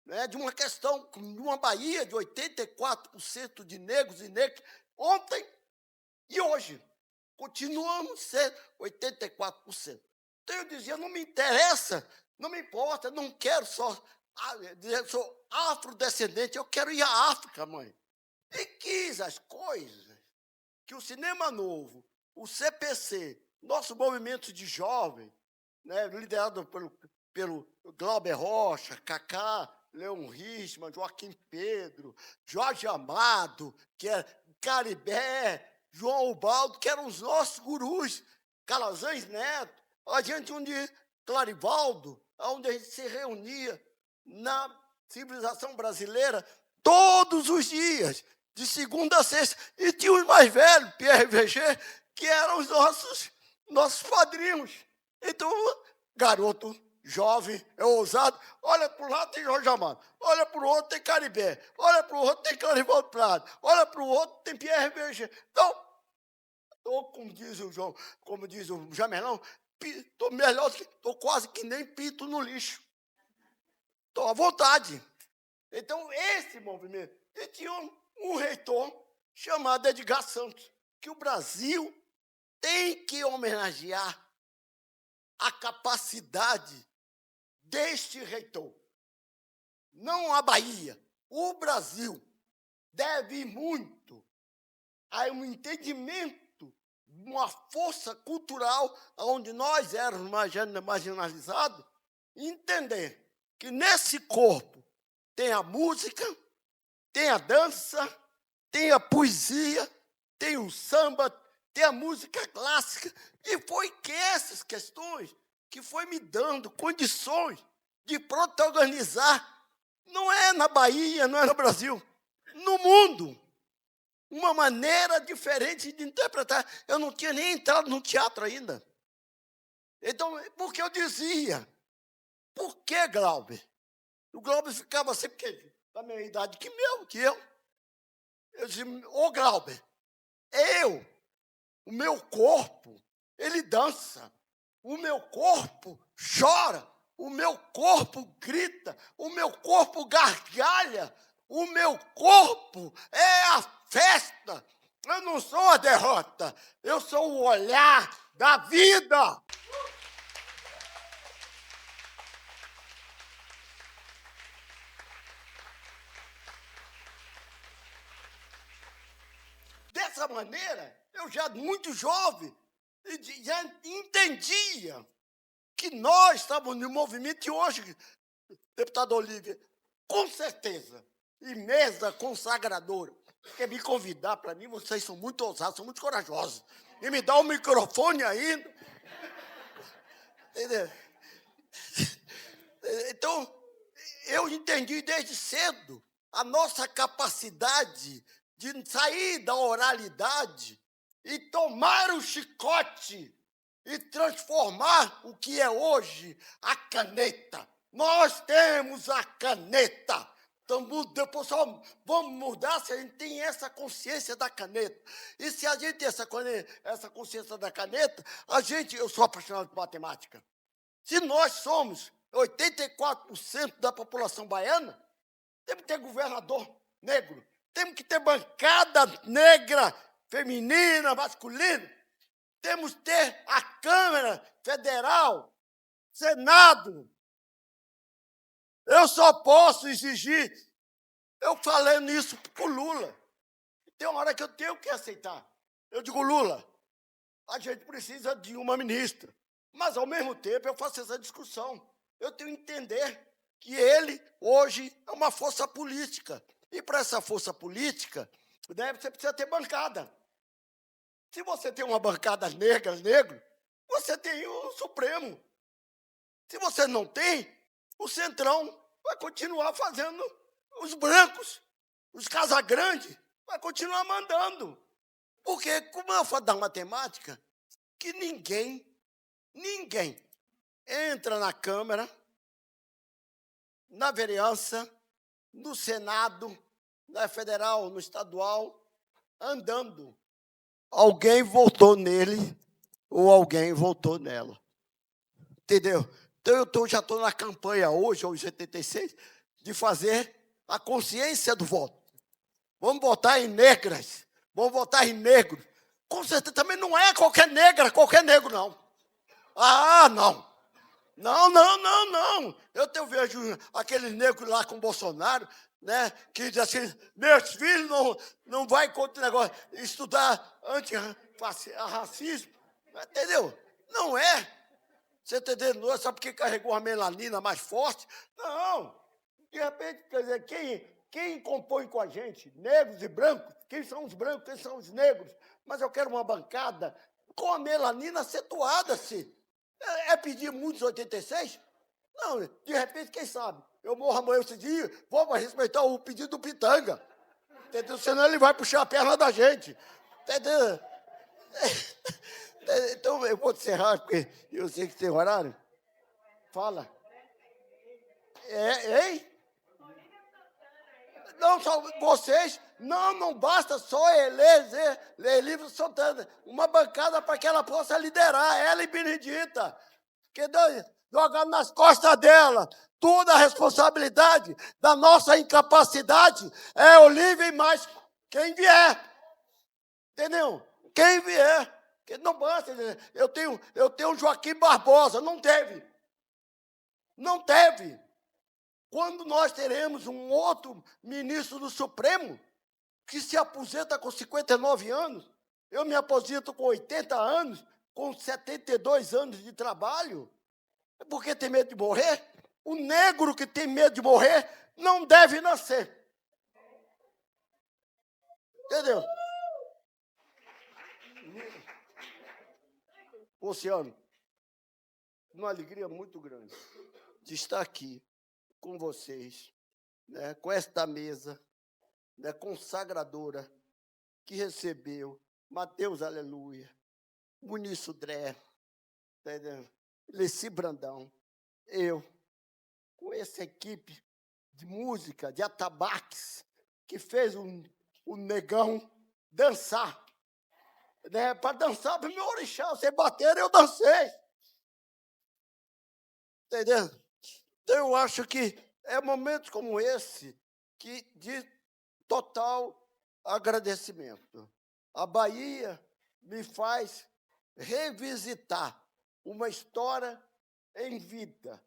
[SPEAKER 9] né, de uma questão, de uma Bahia de 84% de negros e negras, ontem e hoje, continuamos sendo 84%. Então eu dizia, não me interessa, não me importa, não quero só dizer que sou afrodescendente, eu quero ir à África, mãe. E quis as coisas que o Cinema Novo, o CPC, nosso movimento de jovens, né, liderado pelo Glauber Rocha, Cacá, Leon Richman, Joaquim Pedro, Jorge Amado, que é Caribé, João Ubaldo, que eram os nossos gurus, Calazans Neto, a gente Clarivaldo, onde a gente se reunia na civilização brasileira todos os dias, de segunda a sexta. E tinha os mais velhos, Pierre Veger, que eram os nossos padrinhos. Então, garoto, jovem, é ousado, olha para um lado tem Jorge Amado, olha para o outro tem Caribé, olha para o outro tem Clarivaldo Prado, olha para o outro tem Pierre Veger. Então, como diz o Jamelão, estou melhor, estou quase que nem pinto no lixo. Estou à vontade. Então, esse movimento, e tinha um reitor chamado Edgar Santos, que o Brasil tem que homenagear a capacidade deste reitor. Não a Bahia, o Brasil deve muito a um entendimento, uma força cultural onde nós éramos marginalizados, entender que nesse corpo tem a música, tem a dança, tem a poesia, tem o samba, tem a música clássica. E foi que essas questões que foi me dando condições de protagonizar, não é na Bahia, não é no Brasil, no mundo, uma maneira diferente de interpretar. Eu não tinha nem entrado no teatro ainda. Então, porque eu dizia, por que, Glauber? O Glauber ficava sempre da mesma idade que eu. Eu dizia, ô Glauber, o meu corpo, ele dança, o meu corpo chora, o meu corpo grita, o meu corpo gargalha, o meu corpo é a festa. Eu não sou a derrota, eu sou o olhar da vida. Dessa maneira, eu já muito jovem, já entendia que nós estávamos no movimento e hoje, deputado Olívia, com certeza, e mesa consagradora, quer me convidar para mim, vocês são muito ousados, são muito corajosos, e me dá um microfone ainda. Entendeu? Então, eu entendi desde cedo a nossa capacidade de sair da oralidade e tomar o chicote e transformar o que é hoje a caneta. Nós temos a caneta. Então, depois só vamos mudar se a gente tem essa consciência da caneta. E se a gente tem essa consciência da caneta, eu sou apaixonado por matemática. Se nós somos 84% da população baiana, temos que ter governador negro, temos que ter bancada negra, feminina, masculina. Temos que ter a Câmara Federal, Senado. Eu só posso exigir. Eu falei nisso com o Lula. Tem uma hora que eu tenho que aceitar. Eu digo, Lula, a gente precisa de uma ministra. Mas, ao mesmo tempo, eu faço essa discussão. Eu tenho que entender que ele, hoje, é uma força política. E, para essa força política, né, você precisa ter bancada. Se você tem uma bancada negro, você tem o Supremo. Se você não tem, o Centrão vai continuar fazendo os brancos, os Casagrande, vai continuar mandando. Porque, como eu falo da matemática, que ninguém entra na Câmara, na vereança, no Senado, na federal, no estadual, andando. Alguém votou nele ou alguém votou nela. Entendeu? Então, eu já estou na campanha hoje, aos 86, de fazer a consciência do voto. Vamos votar em negras, vamos votar em negros. Com certeza também não é qualquer negra, qualquer negro, não. Ah, não. Não. Eu vejo aqueles negros lá com Bolsonaro, né, que diz assim, meus filhos não vai contra o negócio, estudar anti-racismo, entendeu? Não é. Você entendeu? Não é só porque carregou a melanina mais forte. Não. De repente, quer dizer, quem compõe com a gente? Negros e brancos? Quem são os brancos? Quem são os negros? Mas eu quero uma bancada com a melanina acentuada-se. É pedir muitos 86? Não, de repente, quem sabe? Eu morro amanhã esse dia, vamos respeitar o pedido do Pitanga. Entendeu? Senão ele vai puxar a perna da gente. Entendeu? Então, eu vou encerrar, porque eu sei que tem horário. Fala. Hein? Não, só vocês, não basta só eleger Livre Santana, uma bancada para que ela possa liderar, ela e Benedita, que jogar nas costas dela toda a responsabilidade da nossa incapacidade, é Olívia e mais quem vier, entendeu? Quem vier, que não basta, eu tenho Joaquim Barbosa, não teve. Quando nós teremos um outro ministro do Supremo que se aposenta com 59 anos, eu me aposento com 80 anos, com 72 anos de trabalho, porque tem medo de morrer? O negro que tem medo de morrer não deve nascer. Entendeu? Luciano, uma alegria muito grande de estar aqui com vocês, né, com esta mesa, né, consagradora que recebeu Mateus Aleluia, Muniz Sudré, Leci Brandão, eu, com essa equipe de música, de atabaques, que fez o negão dançar, né, para dançar para o meu orixá, vocês bateram, eu dancei. Entendeu? Então, eu acho que é momentos como esse que de total agradecimento. A Bahia me faz revisitar uma história em vida,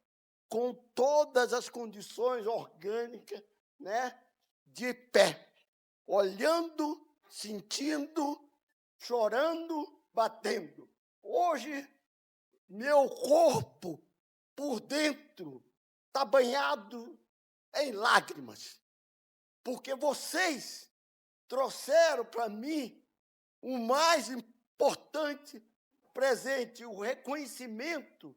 [SPEAKER 9] com todas as condições orgânicas, né, de pé, olhando, sentindo, chorando, batendo. Hoje, meu corpo, por dentro, está banhado em lágrimas, porque vocês trouxeram para mim o mais importante presente, o reconhecimento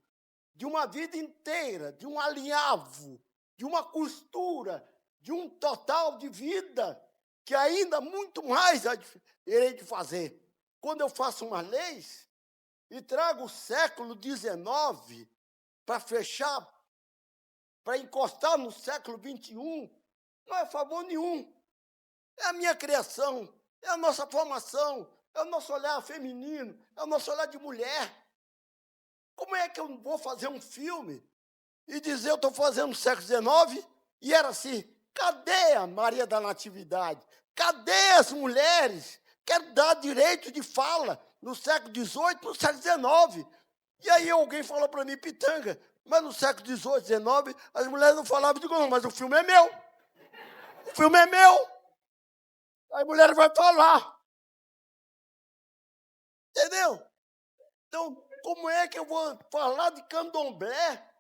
[SPEAKER 9] de uma vida inteira, de um alinhavo, de uma costura, de um total de vida, que ainda muito mais irei de fazer. Quando eu faço umas leis e trago o século XIX para fechar, para encostar no século XXI, não é favor nenhum. É a minha criação, é a nossa formação, é o nosso olhar feminino, é o nosso olhar de mulher. Como é que eu vou fazer um filme e dizer eu estou fazendo no século XIX e era assim, cadê a Maria da Natividade? Cadê as mulheres quero dar direito de fala no século XVIII para o século XIX. E aí alguém falou para mim, Pitanga, mas no século XVIII, XIX, as mulheres não falavam. Eu digo, não, mas o filme é meu. O filme é meu. As mulheres vão falar. Entendeu? Então, como é que eu vou falar de candomblé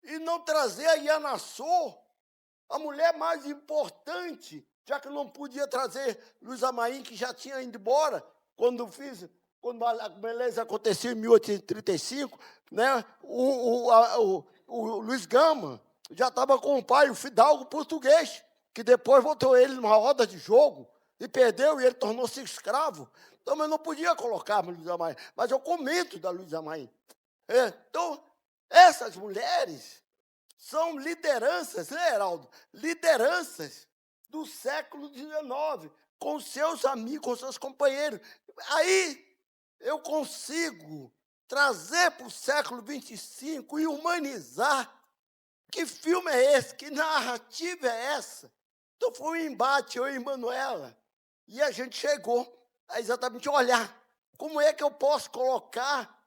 [SPEAKER 9] e não trazer a Ianaçô, a mulher mais importante, já que eu não podia trazer Luísa Maim, que já tinha ido embora, quando a beleza aconteceu em 1835, né? O Luiz Gama já estava com o pai, o fidalgo português, que depois botou ele numa roda de jogo e perdeu, e ele tornou-se escravo. Então, eu não podia colocar a Luísa Maim, mas eu comento da Luísa Maim. Então, essas mulheres são lideranças, né, Heraldo? Lideranças do século XIX, com seus amigos, com seus companheiros. Aí eu consigo trazer para o século XXV e humanizar. Que filme é esse? Que narrativa é essa? Então foi um embate, eu e Manuela, e a gente chegou a exatamente olhar como é que eu posso colocar,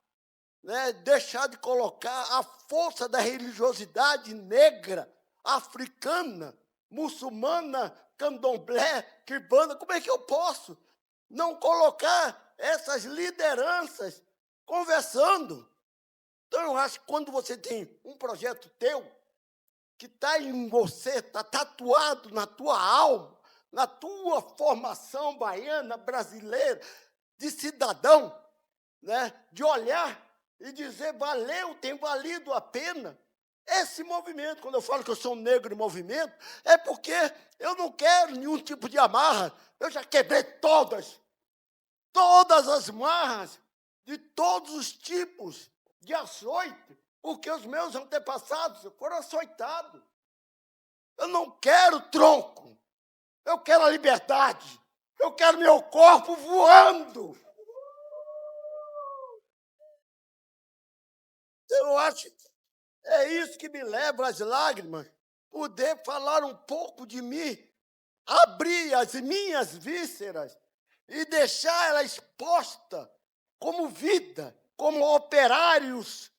[SPEAKER 9] né, deixar de colocar a força da religiosidade negra, africana, muçulmana, candomblé, quirbana. Como é que eu posso não colocar essas lideranças conversando? Então, eu acho que quando você tem um projeto teu, que está em você, está tatuado na tua alma, na tua formação baiana, brasileira, de cidadão, né, de olhar e dizer, valeu, tem valido a pena. Esse movimento, quando eu falo que eu sou um negro em movimento, é porque eu não quero nenhum tipo de amarra. Eu já quebrei todas as marras, de todos os tipos de açoite, porque os meus antepassados foram açoitados. Eu não quero tronco, eu quero a liberdade, eu quero meu corpo voando. Eu acho que é isso que me leva às lágrimas, poder falar um pouco de mim, abrir as minhas vísceras e deixar ela exposta como vida, como operários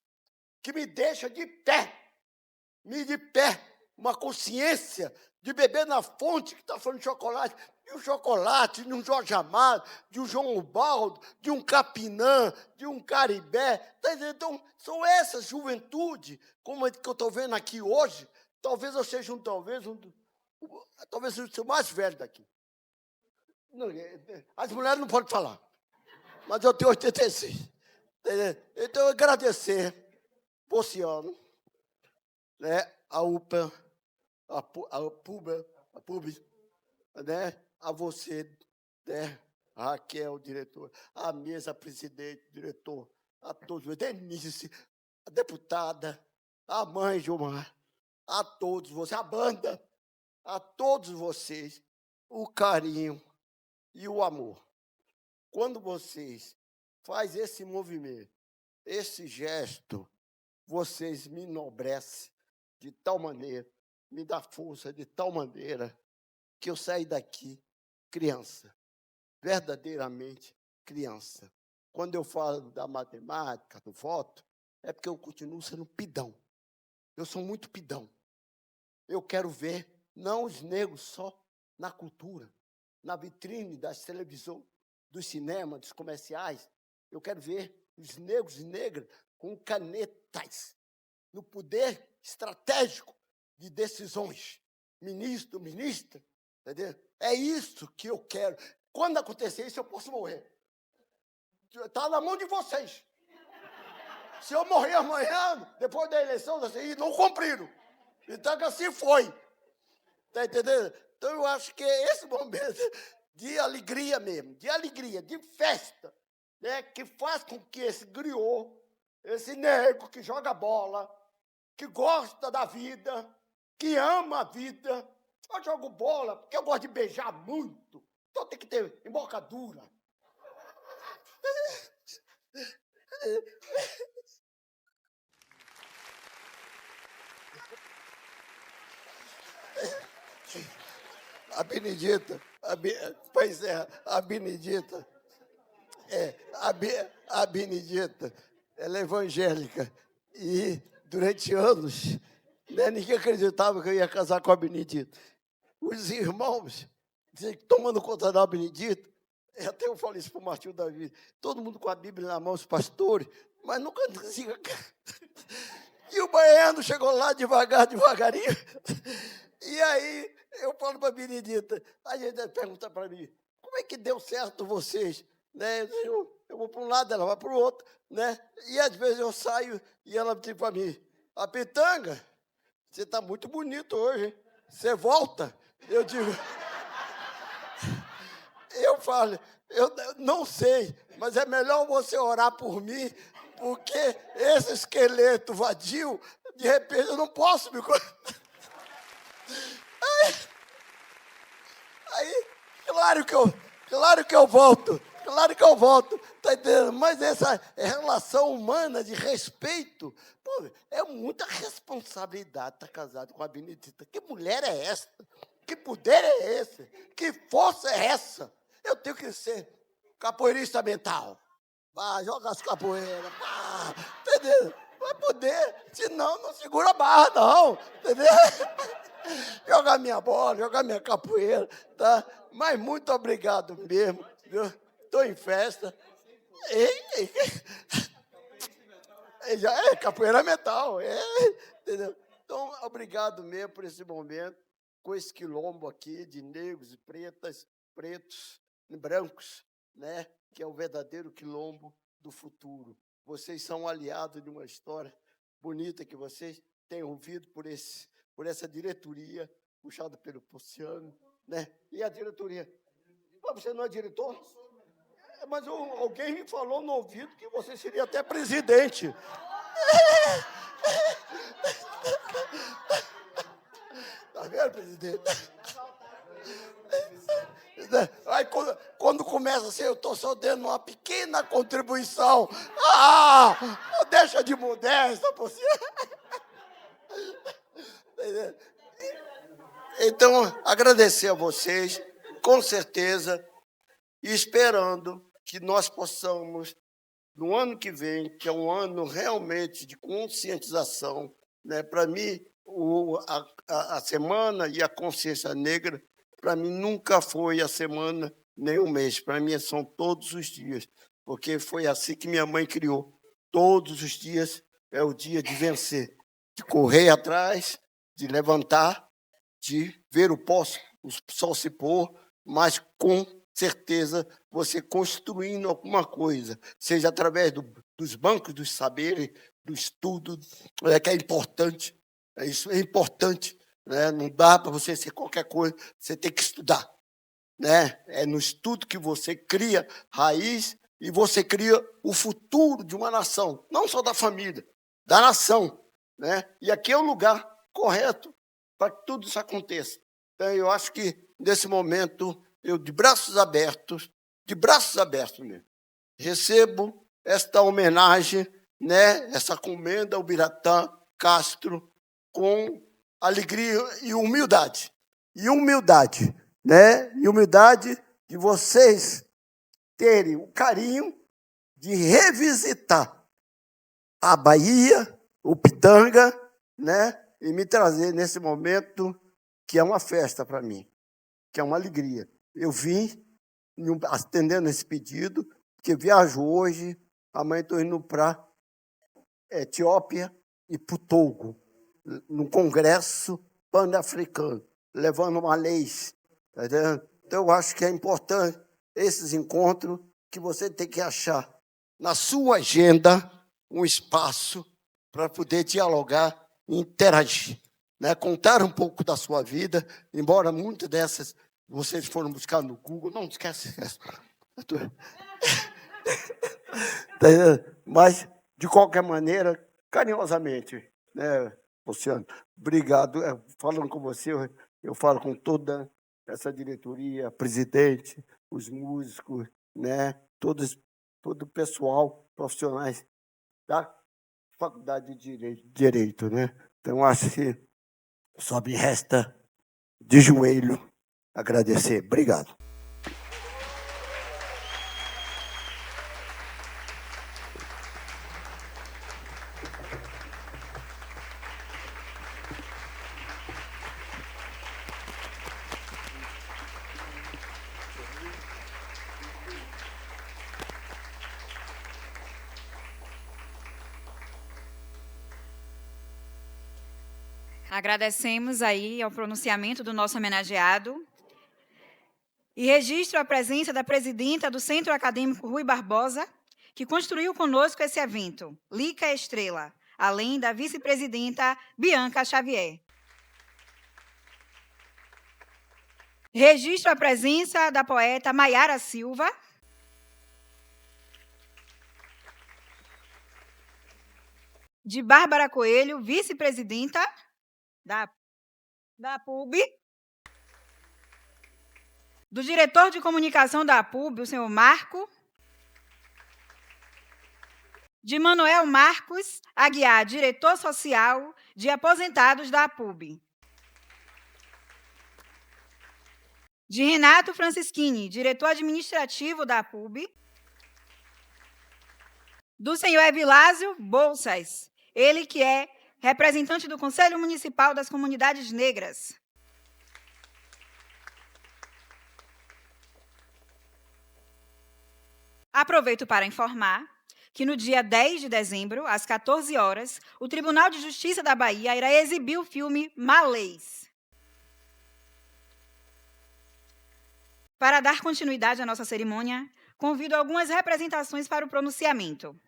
[SPEAKER 9] que me deixam de pé, uma consciência de beber na fonte que está falando de chocolate, de um chocolate, de um Jorge Amado, de um João Ubaldo, de um Capinã, de um Caribé. Tá entendendo? Então, são essas juventude, como a que eu estou vendo aqui hoje. Talvez eu seja talvez eu seja o mais velho daqui. As mulheres não podem falar, mas eu tenho 86. Então, eu agradecer por esse ano, né, a UPA, a PUB, né, a você, né, a Raquel, diretor, a mesa, presidente, diretor, a todos, Denise, a deputada, a mãe Gilmar, a todos vocês, a banda, a todos vocês, o carinho e o amor. Quando vocês fazem esse movimento, esse gesto, vocês me enobrecem de tal maneira, me dá força de tal maneira, que eu saí daqui criança, verdadeiramente criança. Quando eu falo da matemática, do voto, é porque eu continuo sendo pidão. Eu sou muito pidão. Eu quero ver, não os negros só na cultura, na vitrine das televisões, dos cinemas, dos comerciais. Eu quero ver os negros e negras com canetas no poder estratégico de decisões. Ministro, ministra, entendeu? É isso que eu quero. Quando acontecer isso, eu posso morrer. Está na mão de vocês. Se eu morrer amanhã, depois da eleição, vocês não cumpriram. Então, assim foi. Está entendendo? Então, eu acho que é esse momento de alegria mesmo, de alegria, de festa, né, que faz com que esse griot, esse negro que joga bola, que gosta da vida, que ama a vida. Eu jogo bola porque eu gosto de beijar muito. Então tem que ter embocadura. A Benedita, para encerrar, a Benedita, a Benedita, ela é evangélica. E durante anos, né, ninguém acreditava que eu ia casar com a Benedita. Os irmãos, tomando conta da Benedita, até eu falei isso para o Martinho Davi, todo mundo com a Bíblia na mão, os pastores, mas nunca dizia. E o baiano chegou lá devagarinho. E aí eu falo para a Benedita, a gente pergunta para mim, como é que deu certo vocês? Né? Eu vou para um lado, ela vai para o outro. Né? E às vezes eu saio e ela diz para mim, a Pitanga, você está muito bonito hoje, hein? Você volta? Eu digo, eu falo, eu não sei, mas é melhor você orar por mim, porque esse esqueleto vadio, de repente eu não posso me... Aí claro que eu volto, tá entendendo? Mas essa relação humana de respeito, pô, é muita responsabilidade estar casado com a Benedita. Que mulher é essa? Que poder é esse? Que força é essa? Eu tenho que ser capoeirista mental. Joga as capoeiras, entendeu? Vai poder, senão não segura a barra, não, entendeu? Jogar minha bola, jogar minha capoeira, tá? Mas muito obrigado mesmo, viu? Estou em festa. Já é capoeira mental, entendeu? Então, obrigado mesmo por esse momento, com esse quilombo aqui de negros e pretos e brancos, né? Que é o verdadeiro quilombo do futuro. Vocês são aliados de uma história bonita que vocês têm ouvido por essa diretoria, puxada pelo Pociano, né? E a diretoria. Você não é diretor? Mas alguém me falou no ouvido que você seria até presidente. Tá vendo, presidente? Aí, quando começa assim, eu estou só dando uma pequena contribuição. Deixa de modéstia, você. Então, agradecer a vocês, com certeza, e esperando que nós possamos, no ano que vem, que é um ano realmente de conscientização, né? Para mim, a Semana e a Consciência Negra, para mim, nunca foi a semana nem um mês. Para mim, são todos os dias, porque foi assim que minha mãe criou. Todos os dias é o dia de vencer, de correr atrás, de levantar, de ver o sol se pôr, mas com certeza você construindo alguma coisa, seja através dos bancos dos saberes, do estudo, que é importante. Isso é importante, né? Não dá para você ser qualquer coisa, você tem que estudar, né? É no estudo que você cria raiz e você cria o futuro de uma nação, não só da família, da nação, né? E aqui é o lugar correto para que tudo isso aconteça. Então, eu acho que, nesse momento, eu, de braços abertos mesmo, recebo esta homenagem, né? Essa comenda ao Biratã Castro, com alegria e humildade. Né? E humildade de vocês terem o carinho de revisitar a Bahia, o Pitanga, né? E me trazer nesse momento que é uma festa para mim, que é uma alegria. Eu vim atendendo esse pedido, porque viajo hoje, amanhã estou indo para Etiópia e para o Togo, no Congresso Pan-Africano, levando uma lei. Tá entendendo? Então, eu acho que é importante esses encontros, que você tem que achar na sua agenda um espaço para poder dialogar e interagir, né? Contar um pouco da sua vida, embora muitas dessas vocês foram buscar no Google, não esquece. Mas, de qualquer maneira, carinhosamente, né, Luciano? Obrigado. Falando com você, eu falo com toda essa diretoria, presidente, os músicos, né, todo o pessoal, profissionais da Faculdade de Direito, né? Então, acho que só me resta, de joelho, agradecer. Obrigado.
[SPEAKER 2] Agradecemos aí ao pronunciamento do nosso homenageado e registro a presença da presidenta do Centro Acadêmico Rui Barbosa, que construiu conosco esse evento, Lica Estrela, além da vice-presidenta Bianca Xavier. Registro a presença da poeta Maiara Silva, de Bárbara Coelho, vice-presidenta da PUB, do diretor de comunicação da PUB, o senhor Marco, de Manuel Marcos Aguiar, diretor social de aposentados da PUB, de Renato Francischini, diretor administrativo da PUB, do senhor Evilásio Bolsas, ele que é representante do Conselho Municipal das Comunidades Negras. Aproveito para informar que no dia 10 de dezembro, às 14 horas, o Tribunal de Justiça da Bahia irá exibir o filme Malês. Para dar continuidade à nossa cerimônia, convido algumas representações para o pronunciamento.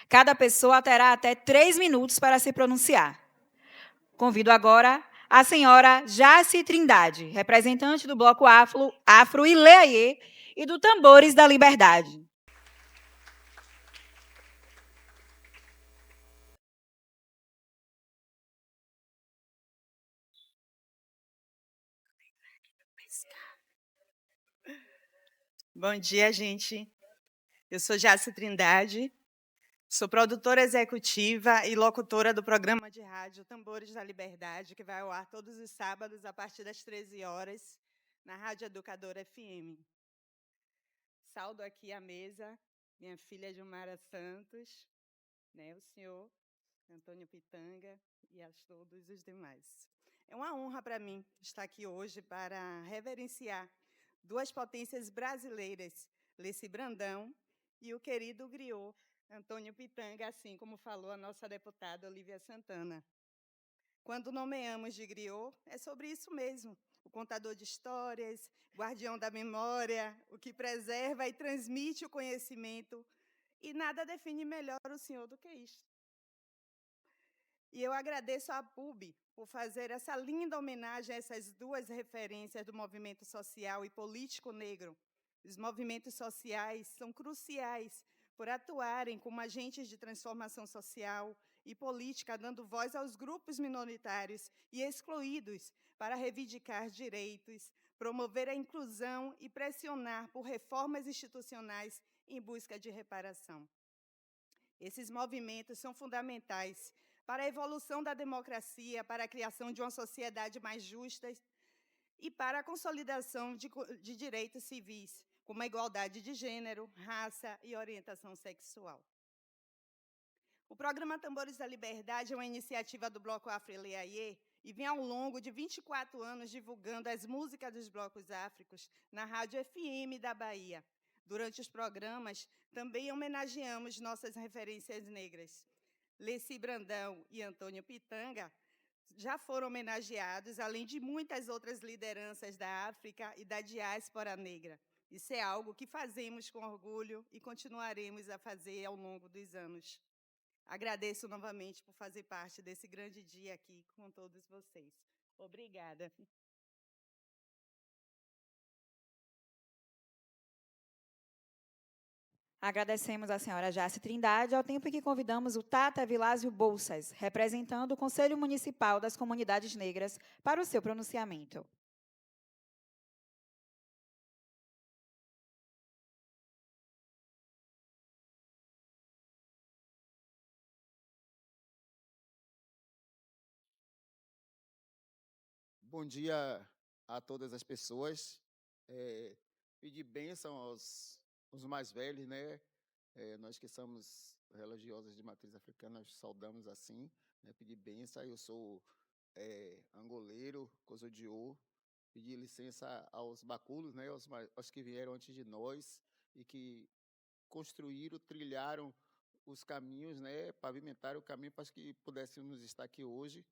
[SPEAKER 2] Cada pessoa terá até 3 minutos para se pronunciar. Convido agora a senhora Jaci Trindade, representante do Bloco Afro Ileaie e do Tambores da Liberdade.
[SPEAKER 10] Bom dia, gente. Eu sou Jaci Trindade, sou produtora executiva e locutora do programa de rádio Tambores da Liberdade, que vai ao ar todos os sábados, a partir das 13 horas, na Rádio Educadora FM. Saúdo aqui a mesa, minha filha Gilmara Santos, o senhor Antônio Pitanga e a todos os demais. É uma honra para mim estar aqui hoje para reverenciar duas potências brasileiras, Leci Brandão e o querido griot Antônio Pitanga, assim como falou a nossa deputada Olívia Santana. Quando nomeamos de griot, é sobre isso mesmo, o contador de histórias, guardião da memória, o que preserva e transmite o conhecimento, e nada define melhor o senhor do que isto. E eu agradeço à PUB por fazer essa linda homenagem a essas duas referências do movimento social e político negro. Os movimentos sociais são cruciais por atuarem como agentes de transformação social e política, dando voz aos grupos minoritários e excluídos para reivindicar direitos, promover a inclusão e pressionar por reformas institucionais em busca de reparação. Esses movimentos são fundamentais para a evolução da democracia, para a criação de uma sociedade mais justa e para a consolidação de direitos civis, como a igualdade de gênero, raça e orientação sexual. O programa Tambores da Liberdade é uma iniciativa do Bloco Afro Ileaie e vem ao longo de 24 anos divulgando as músicas dos blocos áfricos na Rádio FM da Bahia. Durante os programas, também homenageamos nossas referências negras. Leci Brandão e Antônio Pitanga já foram homenageados, além de muitas outras lideranças da África e da diáspora negra. Isso é algo que fazemos com orgulho e continuaremos a fazer ao longo dos anos. Agradeço novamente por fazer parte desse grande dia aqui com todos vocês. Obrigada.
[SPEAKER 2] Agradecemos à senhora Jaci Trindade, ao tempo em que convidamos o Tata Vilásio Bolsas, representando o Conselho Municipal das Comunidades Negras, para o seu pronunciamento.
[SPEAKER 11] Bom dia a todas as pessoas. Pedir bênção aos mais velhos, né? Nós que somos religiosos de matriz africana, nós saudamos assim, né? Pedir bênção. Eu sou angoleiro, Cozodiô. Pedir licença aos baculos, né? Aos que vieram antes de nós e que construíram, trilharam os caminhos, né? Pavimentaram o caminho para que pudéssemos estar aqui hoje.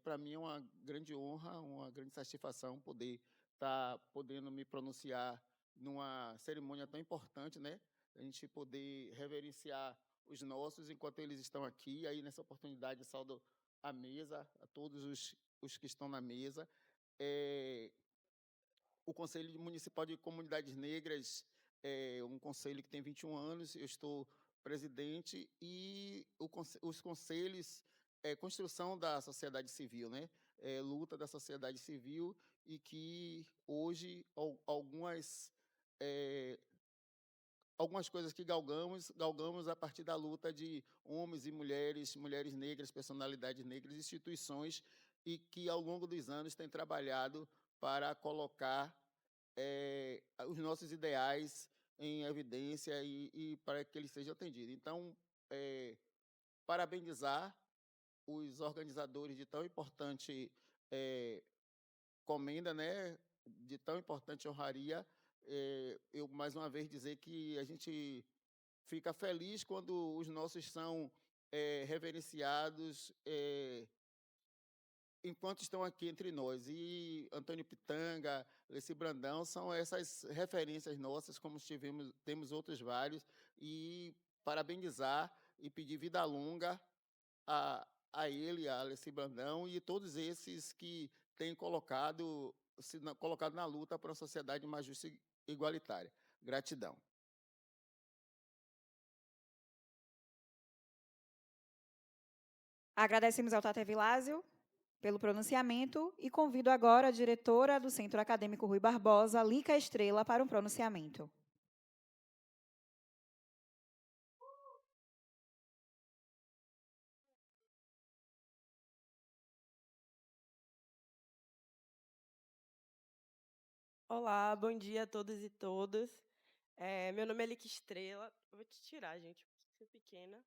[SPEAKER 11] Para mim é uma grande honra, uma grande satisfação poder estar podendo me pronunciar numa cerimônia tão importante, né? A gente poder reverenciar os nossos enquanto eles estão aqui. Aí, nessa oportunidade, saúdo a mesa, a todos os que estão na mesa. O Conselho Municipal de Comunidades Negras é um conselho que tem 21 anos, eu estou presidente, e os conselhos construção da sociedade civil, né? Luta da sociedade civil, e que hoje algumas coisas que galgamos a partir da luta de homens e mulheres, mulheres negras, personalidades negras, instituições, e que ao longo dos anos têm trabalhado para colocar os nossos ideais em evidência e para que eles sejam atendidos. Então, parabenizar os organizadores de tão importante comenda, né, de tão importante honraria. Eu, mais uma vez, dizer que a gente fica feliz quando os nossos são reverenciados enquanto estão aqui entre nós. E Antônio Pitanga, Leci Brandão, são essas referências nossas, como temos outros vários, e parabenizar e pedir vida longa a ele, a Leci Brandão, e todos esses que têm colocado na luta para uma sociedade mais justa e igualitária. Gratidão.
[SPEAKER 2] Agradecemos ao Taté Vilásio pelo pronunciamento e convido agora a diretora do Centro Acadêmico Rui Barbosa, Lica Estrela, para um pronunciamento.
[SPEAKER 12] Olá, bom dia a todos e todas. Meu nome é Lica Estrela. Eu vou te tirar, gente, porque você é pequena.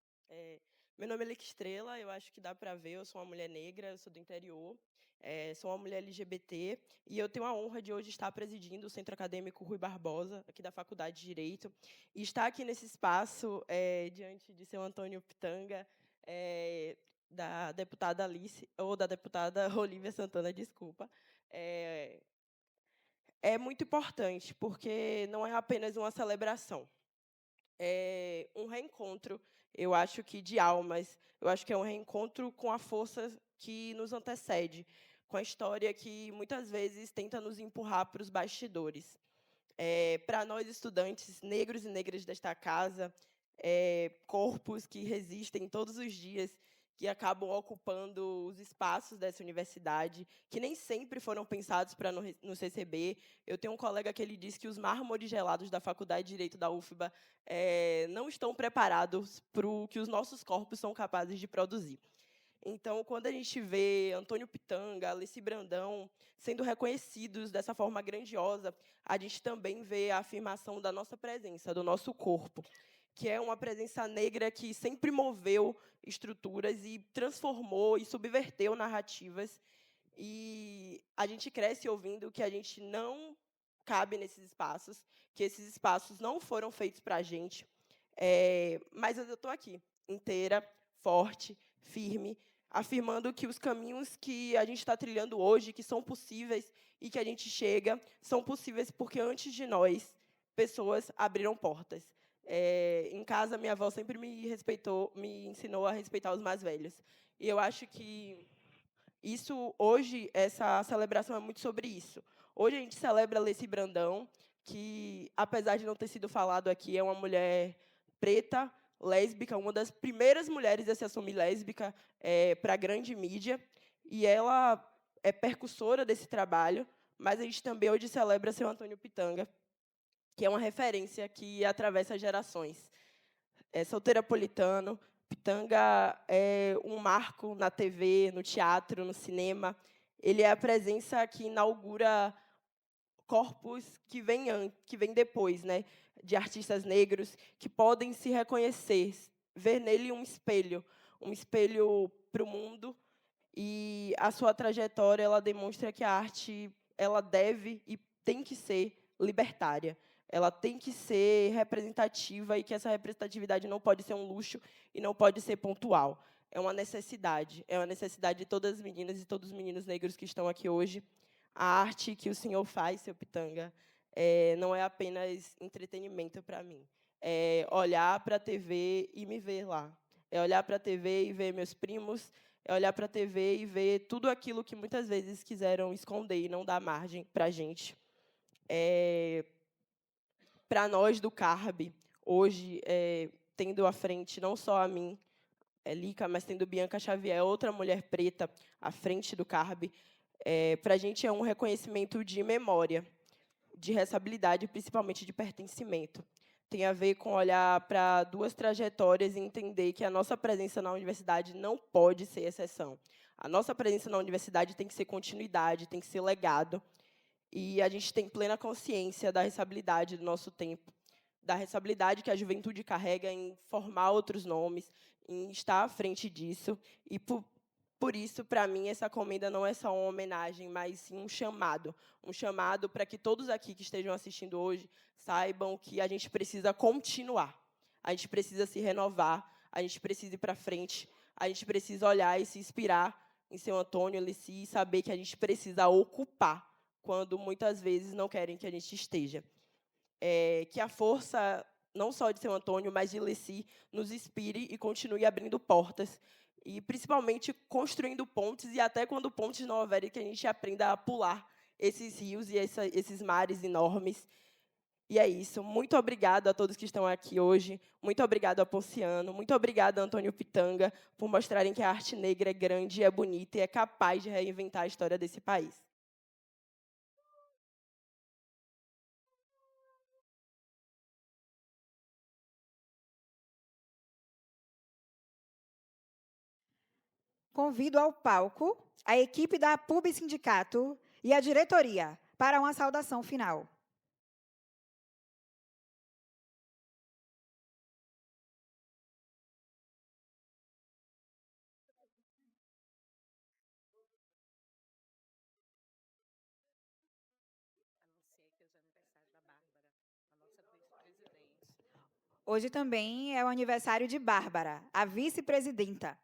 [SPEAKER 12] Meu nome é Lica Estrela, eu acho que dá para ver. Eu sou uma mulher negra, eu sou do interior, sou uma mulher LGBT, e eu tenho a honra de hoje estar presidindo o Centro Acadêmico Rui Barbosa, aqui da Faculdade de Direito, e estar aqui nesse espaço, diante de seu Antônio Pitanga, da deputada Alice, ou da deputada Olívia Santana, desculpa. É muito importante, porque não é apenas uma celebração. É um reencontro, eu acho que de almas. Eu acho que é um reencontro com a força que nos antecede, com a história que, muitas vezes, tenta nos empurrar para os bastidores. Para nós, estudantes negros e negras desta casa, corpos que resistem todos os dias, que acabam ocupando os espaços dessa universidade, que nem sempre foram pensados para nos receber. Eu tenho um colega que ele diz que os mármores gelados da Faculdade de Direito da UFBA não estão preparados para o que os nossos corpos são capazes de produzir. Então, quando a gente vê Antônio Pitanga, Leci Brandão sendo reconhecidos dessa forma grandiosa, a gente também vê a afirmação da nossa presença, do nosso corpo, que é uma presença negra que sempre moveu estruturas e transformou e subverteu narrativas. E a gente cresce ouvindo que a gente não cabe nesses espaços, que esses espaços não foram feitos para a gente. Mas eu estou aqui, inteira, forte, firme, afirmando que os caminhos que a gente está trilhando hoje, que são possíveis e que a gente chega, são possíveis porque, antes de nós, pessoas abriram portas. Em casa, minha avó sempre me ensinou a respeitar os mais velhos. E eu acho que hoje, essa celebração é muito sobre isso. Hoje a gente celebra Leci Brandão, que, apesar de não ter sido falado aqui, é uma mulher preta, lésbica, uma das primeiras mulheres a se assumir lésbica para a grande mídia, e ela é percussora desse trabalho, mas a gente também hoje celebra seu Antônio Pitanga, que é uma referência que atravessa gerações. Solteirapolitano, Pitanga é um marco na TV, no teatro, no cinema. Ele é a presença que inaugura corpos que vêm depois, né, de artistas negros que podem se reconhecer, ver nele um espelho para o mundo. E a sua trajetória, ela demonstra que a arte, ela deve e tem que ser libertária. Ela tem que ser representativa, e que essa representatividade não pode ser um luxo e não pode ser pontual. é uma necessidade de todas as meninas e todos os meninos negros que estão aqui hoje. A arte que o senhor faz, seu Pitanga, não é apenas entretenimento para mim. É olhar para a TV e me ver lá. É olhar para a TV e ver meus primos, é olhar para a TV e ver tudo aquilo que muitas vezes quiseram esconder e não dar margem para a gente. Para nós do CARB, hoje, tendo à frente não só a mim, Lica, mas tendo Bianca Xavier, outra mulher preta, à frente do CARB, para a gente é um reconhecimento de memória, de responsabilidade, principalmente de pertencimento. Tem a ver com olhar para duas trajetórias e entender que a nossa presença na universidade não pode ser exceção. A nossa presença na universidade tem que ser continuidade, tem que ser legado. E a gente tem plena consciência da responsabilidade do nosso tempo, da responsabilidade que a juventude carrega em formar outros nomes, em estar à frente disso. E, por isso, para mim, essa comenda não é só uma homenagem, mas sim um chamado para que todos aqui que estejam assistindo hoje saibam que a gente precisa continuar, a gente precisa se renovar, a gente precisa ir para frente, a gente precisa olhar e se inspirar em seu Antônio, Lissi, e saber que a gente precisa ocupar quando muitas vezes não querem que a gente esteja. Que a força, não só de seu Antônio, mas de Lissi, nos inspire e continue abrindo portas, e principalmente construindo pontes, e até quando pontes não houverem, que a gente aprenda a pular esses rios e esses mares enormes. E é isso. Muito obrigada a todos que estão aqui hoje. Muito obrigada a Ponciano. Muito obrigada a Antônio Pitanga por mostrarem que a arte negra é grande, é bonita e é capaz de reinventar a história desse país.
[SPEAKER 2] Convido ao palco a equipe da PUB Sindicato e a diretoria para uma saudação final. Hoje também é o aniversário de Bárbara, a vice-presidenta.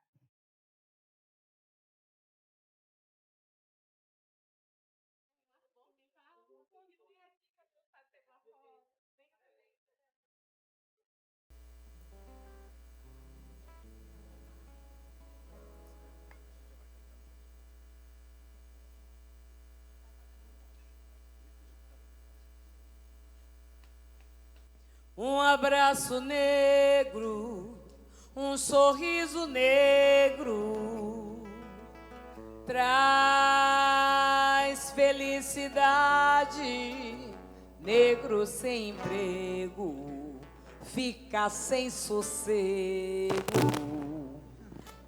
[SPEAKER 5] Um abraço negro, um sorriso negro, traz felicidade. Negro sem emprego, fica sem sossego.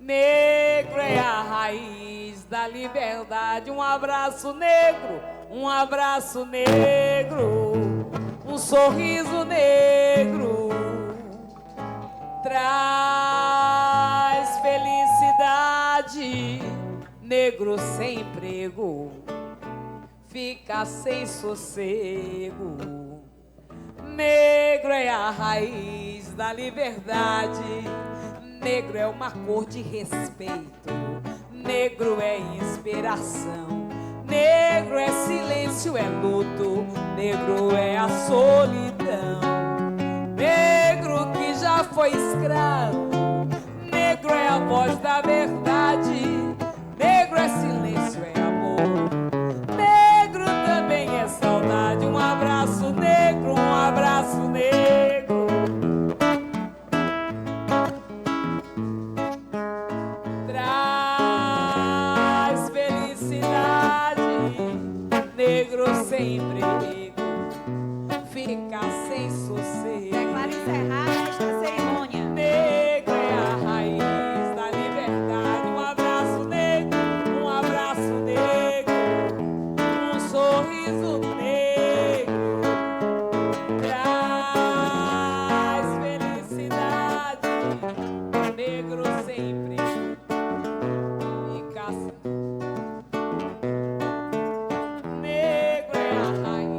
[SPEAKER 5] Negro é a raiz da liberdade. Um abraço negro, um abraço negro, um sorriso negro, traz felicidade. Negro sem emprego, fica sem sossego. Negro é a raiz da liberdade. Negro é uma cor de respeito. Negro é inspiração. Negro é silêncio, é luto. Negro é a solidão. Negro que já foi escravo. Negro é a voz da verdade. Negro é silêncio, é amor. Negro também é saudade. Um abraço negro, um abraço negro. Traz felicidade. Negro sempre negro, fica sem sossego.
[SPEAKER 2] Declaro encerrada esta cerimônia.
[SPEAKER 5] Negro é a raiz da liberdade. Um abraço negro, um abraço negro, um sorriso negro, traz felicidade. Negro sempre fica sem. Negro é a raiz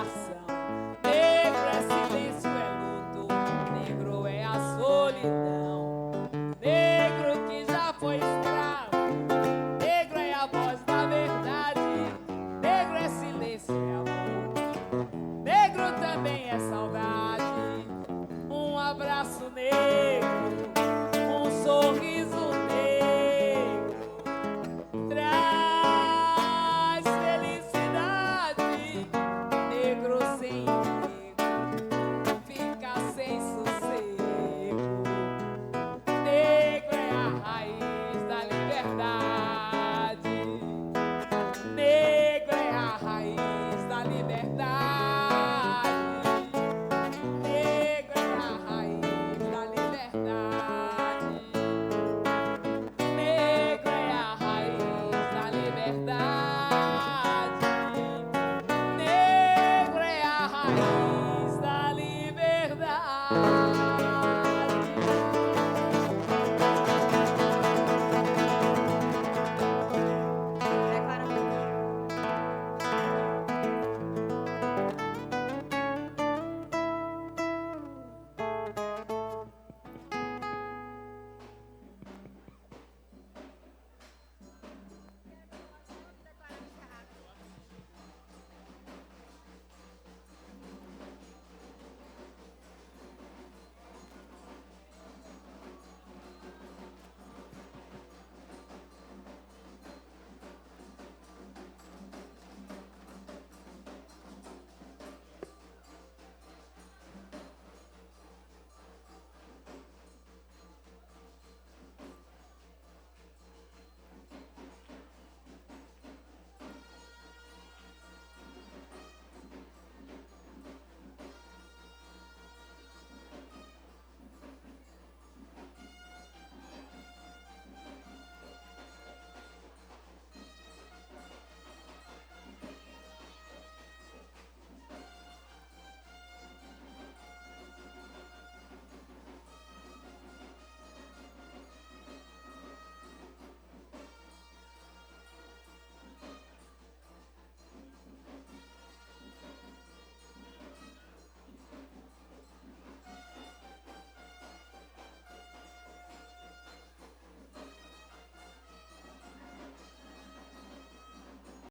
[SPEAKER 13] graça.